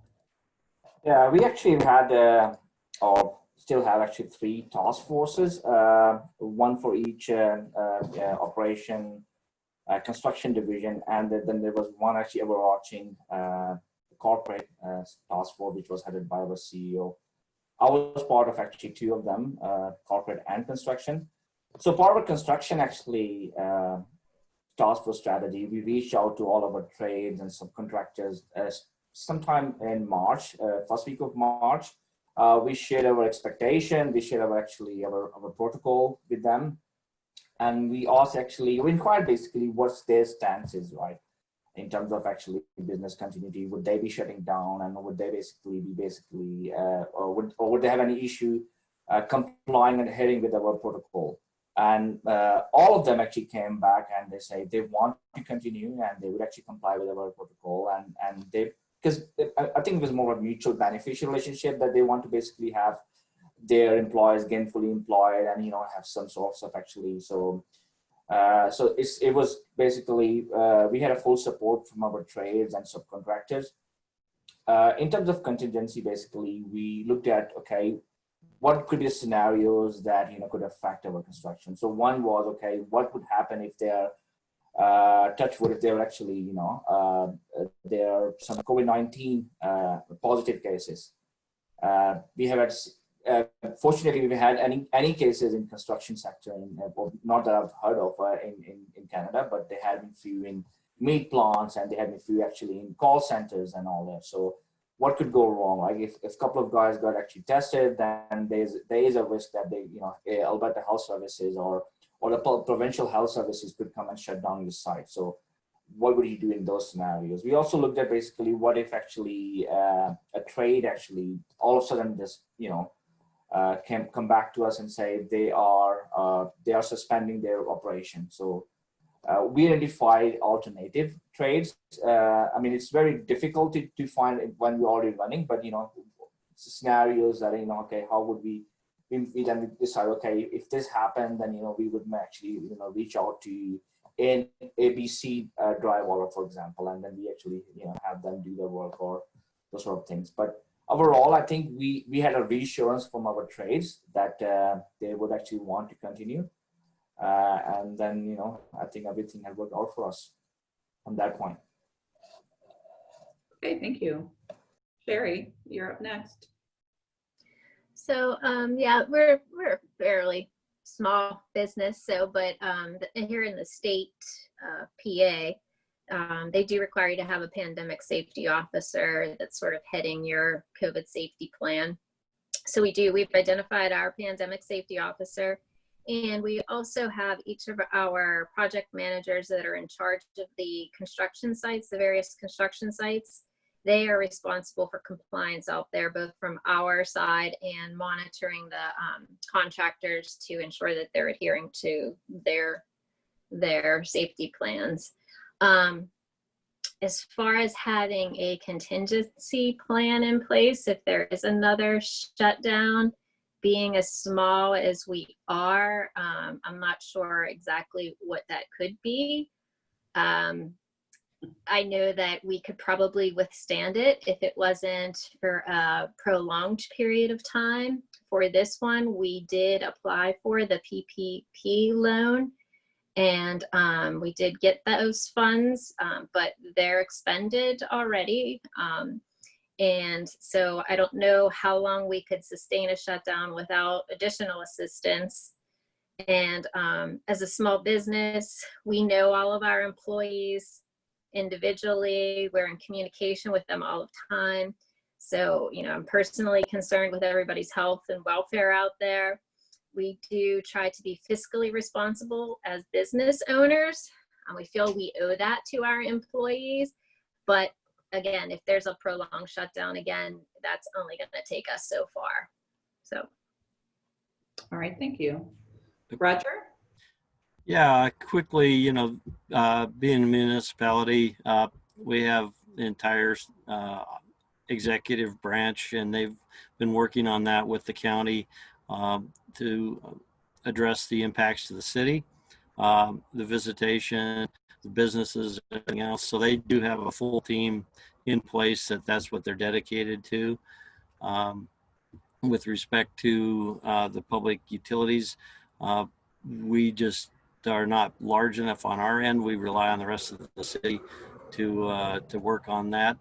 Yeah, we actually had, or still have actually 3 task forces, one for each operation, construction division, and then there was one actually overarching corporate task force, which was headed by our CEO. I was part of actually 2 of them, corporate and construction. So part of construction actually task force strategy, we reached out to all of our trades and subcontractors sometime in March, first week of March. We shared our expectation, we shared our protocol with them. And we also we inquired basically what's their stance is, right? In terms of actually business continuity, would they be shutting down, and would they or would they have any issue complying and adhering with our protocol? And all of them actually came back and they say they want to continue and they would actually comply with our protocol, and they, because I think it was more of a mutual beneficial relationship that they want to basically have their employees gainfully employed and, have some sorts of actually, so it was basically, we had a full support from our trades and subcontractors. In terms of contingency, basically, we looked at, okay, what could be scenarios that, could affect our construction. So one was, okay, what would happen if they're, touch wood, if they're actually, there are some COVID-19 positive cases. We have had, fortunately, we've had any cases in construction sector, not that I've heard of in Canada, but there have been few in meat plants, and there have been few actually in call centers and all that. So what could go wrong? Like if a couple of guys got actually tested, then there is a risk that they, Alberta Health Services or the provincial health services could come and shut down your site. So what would you do in those scenarios? We also looked at basically what if actually a trade actually all of a sudden just, can come back to us and say they are suspending their operation. So we identified alternative trades. I mean, it's very difficult to find it when we're already running, but scenarios that okay, how would we then decide, okay, if this happened, then we would actually reach out to an ABC drywall, for example, and then we actually have them do the work or those sort of things. But overall, I think we had a reassurance from our trades that they would actually want to continue. And then, I think everything had worked out for us from that point. Okay, thank you. Sherry, you're up next. So yeah, we're a fairly small business. So, but here in the state, PA, they do require you to have a pandemic safety officer that's sort of heading your COVID safety plan. So we've identified our pandemic safety officer. And we also have each of our project managers that are in charge of the construction sites, the various construction sites. They are responsible for compliance out there, both from our side and monitoring the contractors to ensure that they're adhering to their safety plans. As far as having a contingency plan in place, if there is another shutdown, being as small as we are, I'm not sure exactly what that could be. I know that we could probably withstand it if it wasn't for a prolonged period of time. For this one, we did apply for the PPP loan, and we did get those funds, but they're expended already. And so I don't know how long we could sustain a shutdown without additional assistance. And as a small business, we know all of our employees individually. We're in communication with them all the time. So, I'm personally concerned with everybody's health and welfare out there. We do try to be fiscally responsible as business owners. We feel we owe that to our employees. But again, if there's a prolonged shutdown, again, that's only going to take us so far. So. All right, thank you. Roger? Yeah, quickly, being a municipality, we have the entire executive branch, and they've been working on that with the county to address the impacts to the city, the visitation, the businesses, everything else. So they do have a full team in place that's what they're dedicated to. With respect to the public utilities, we just are not large enough on our end. We rely on the rest of the city to work on that.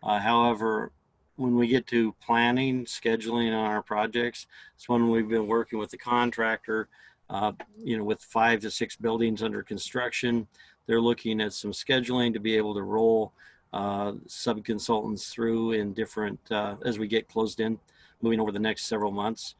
However, when we get to planning, scheduling on our projects, it's when we've been working with the contractor, with 5 to 6 buildings under construction. They're looking at some scheduling to be able to roll sub-consultants through in different, as we get closed in, moving over the next several months.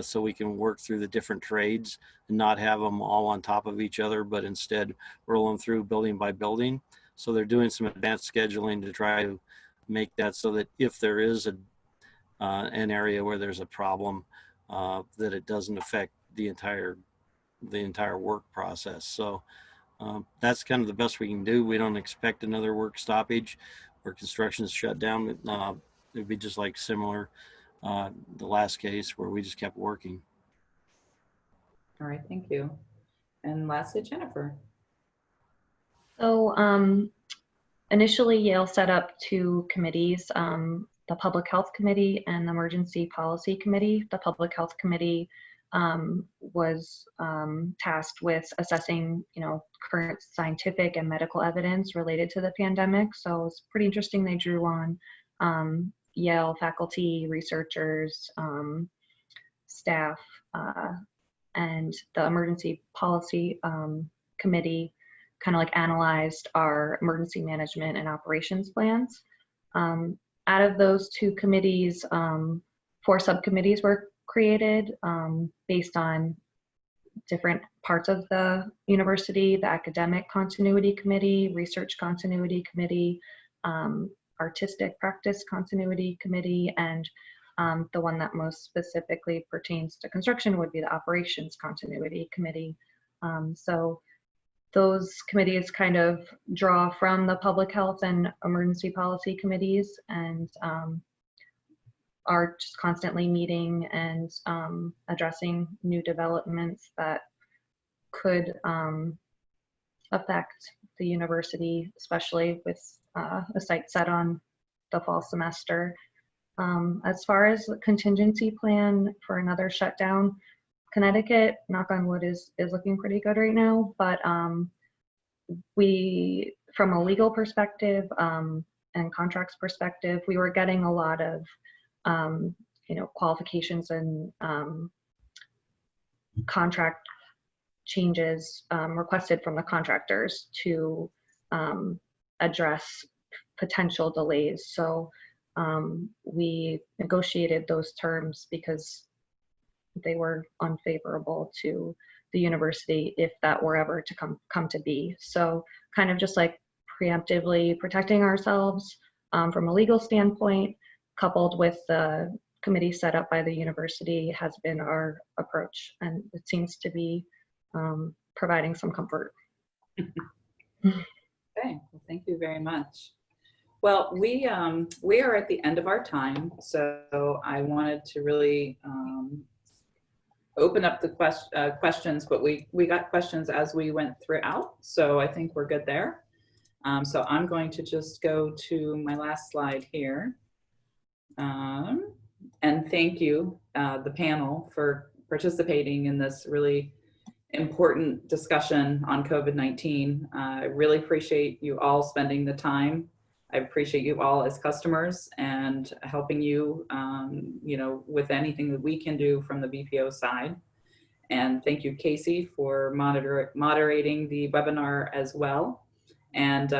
So we can work through the different trades and not have them all on top of each other, but instead roll them through building by building. So they're doing some advanced scheduling to try to make that so that if there is an area where there's a problem, that it doesn't affect the entire work process. So that's kind of the best we can do. We don't expect another work stoppage or construction is shut down. It'd be just like similar the last case where we just kept working. All right, thank you. And lastly, Jennifer. So initially, Yale set up two committees, the Public Health Committee and the Emergency Policy Committee. The Public Health Committee was tasked with assessing, current scientific and medical evidence related to the pandemic. So it's pretty interesting. They drew on Yale faculty, researchers, staff, and the Emergency Policy Committee kind of like analyzed our emergency management and operations plans. Out of those two committees, 4 subcommittees were created based on different parts of the university: the Academic Continuity Committee, Research Continuity Committee, Artistic Practice Continuity Committee, and the one that most specifically pertains to construction would be the Operations Continuity Committee. So those committees kind of draw from the public health and emergency policy committees, and are just constantly meeting and addressing new developments that could affect the university, especially with a sight set on the fall semester. As far as the contingency plan for another shutdown, Connecticut, knock on wood, is looking pretty good right now, but we, from a legal perspective and contracts perspective, we were getting a lot of qualifications and contract changes requested from the contractors to address potential delays. So we negotiated those terms because they were unfavorable to the university if that were ever to come to be. So kind of just like preemptively protecting ourselves from a legal standpoint, coupled with the committee set up by the university, has been our approach, and it seems to be providing some comfort. Okay, well, thank you very much. Well, we are at the end of our time, so I wanted to really open up the questions, but we got questions as we went throughout, so I think we're good there. So I'm going to just go to my last slide here. And thank you, the panel, for participating in this really important discussion on COVID-19. I really appreciate you all spending the time. I appreciate you all as customers and helping you, with anything that we can do from the BPO side. And thank you, Casey, for moderating the webinar as well. And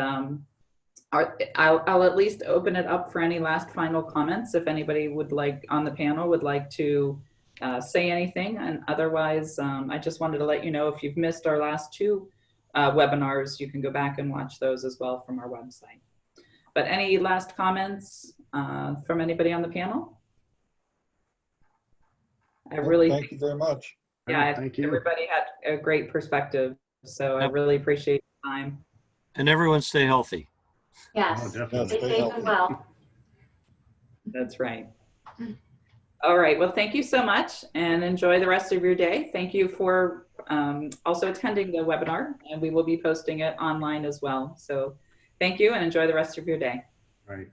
I'll at least open it up for any last final comments if anybody would like on the panel would like to say anything. And otherwise, I just wanted to let you know if you've missed our last 2 webinars, you can go back and watch those as well from our website. But any last comments from anybody on the panel? Thank you very much. Yeah, thank you. Everybody had a great perspective, so I really appreciate the time. And everyone stay healthy. Yes. Oh, definitely. Stay safe and well. That's right. All right, well, thank you so much and enjoy the rest of your day. Thank you for also attending the webinar, and we will be posting it online as well. So thank you and enjoy the rest of your day. Right.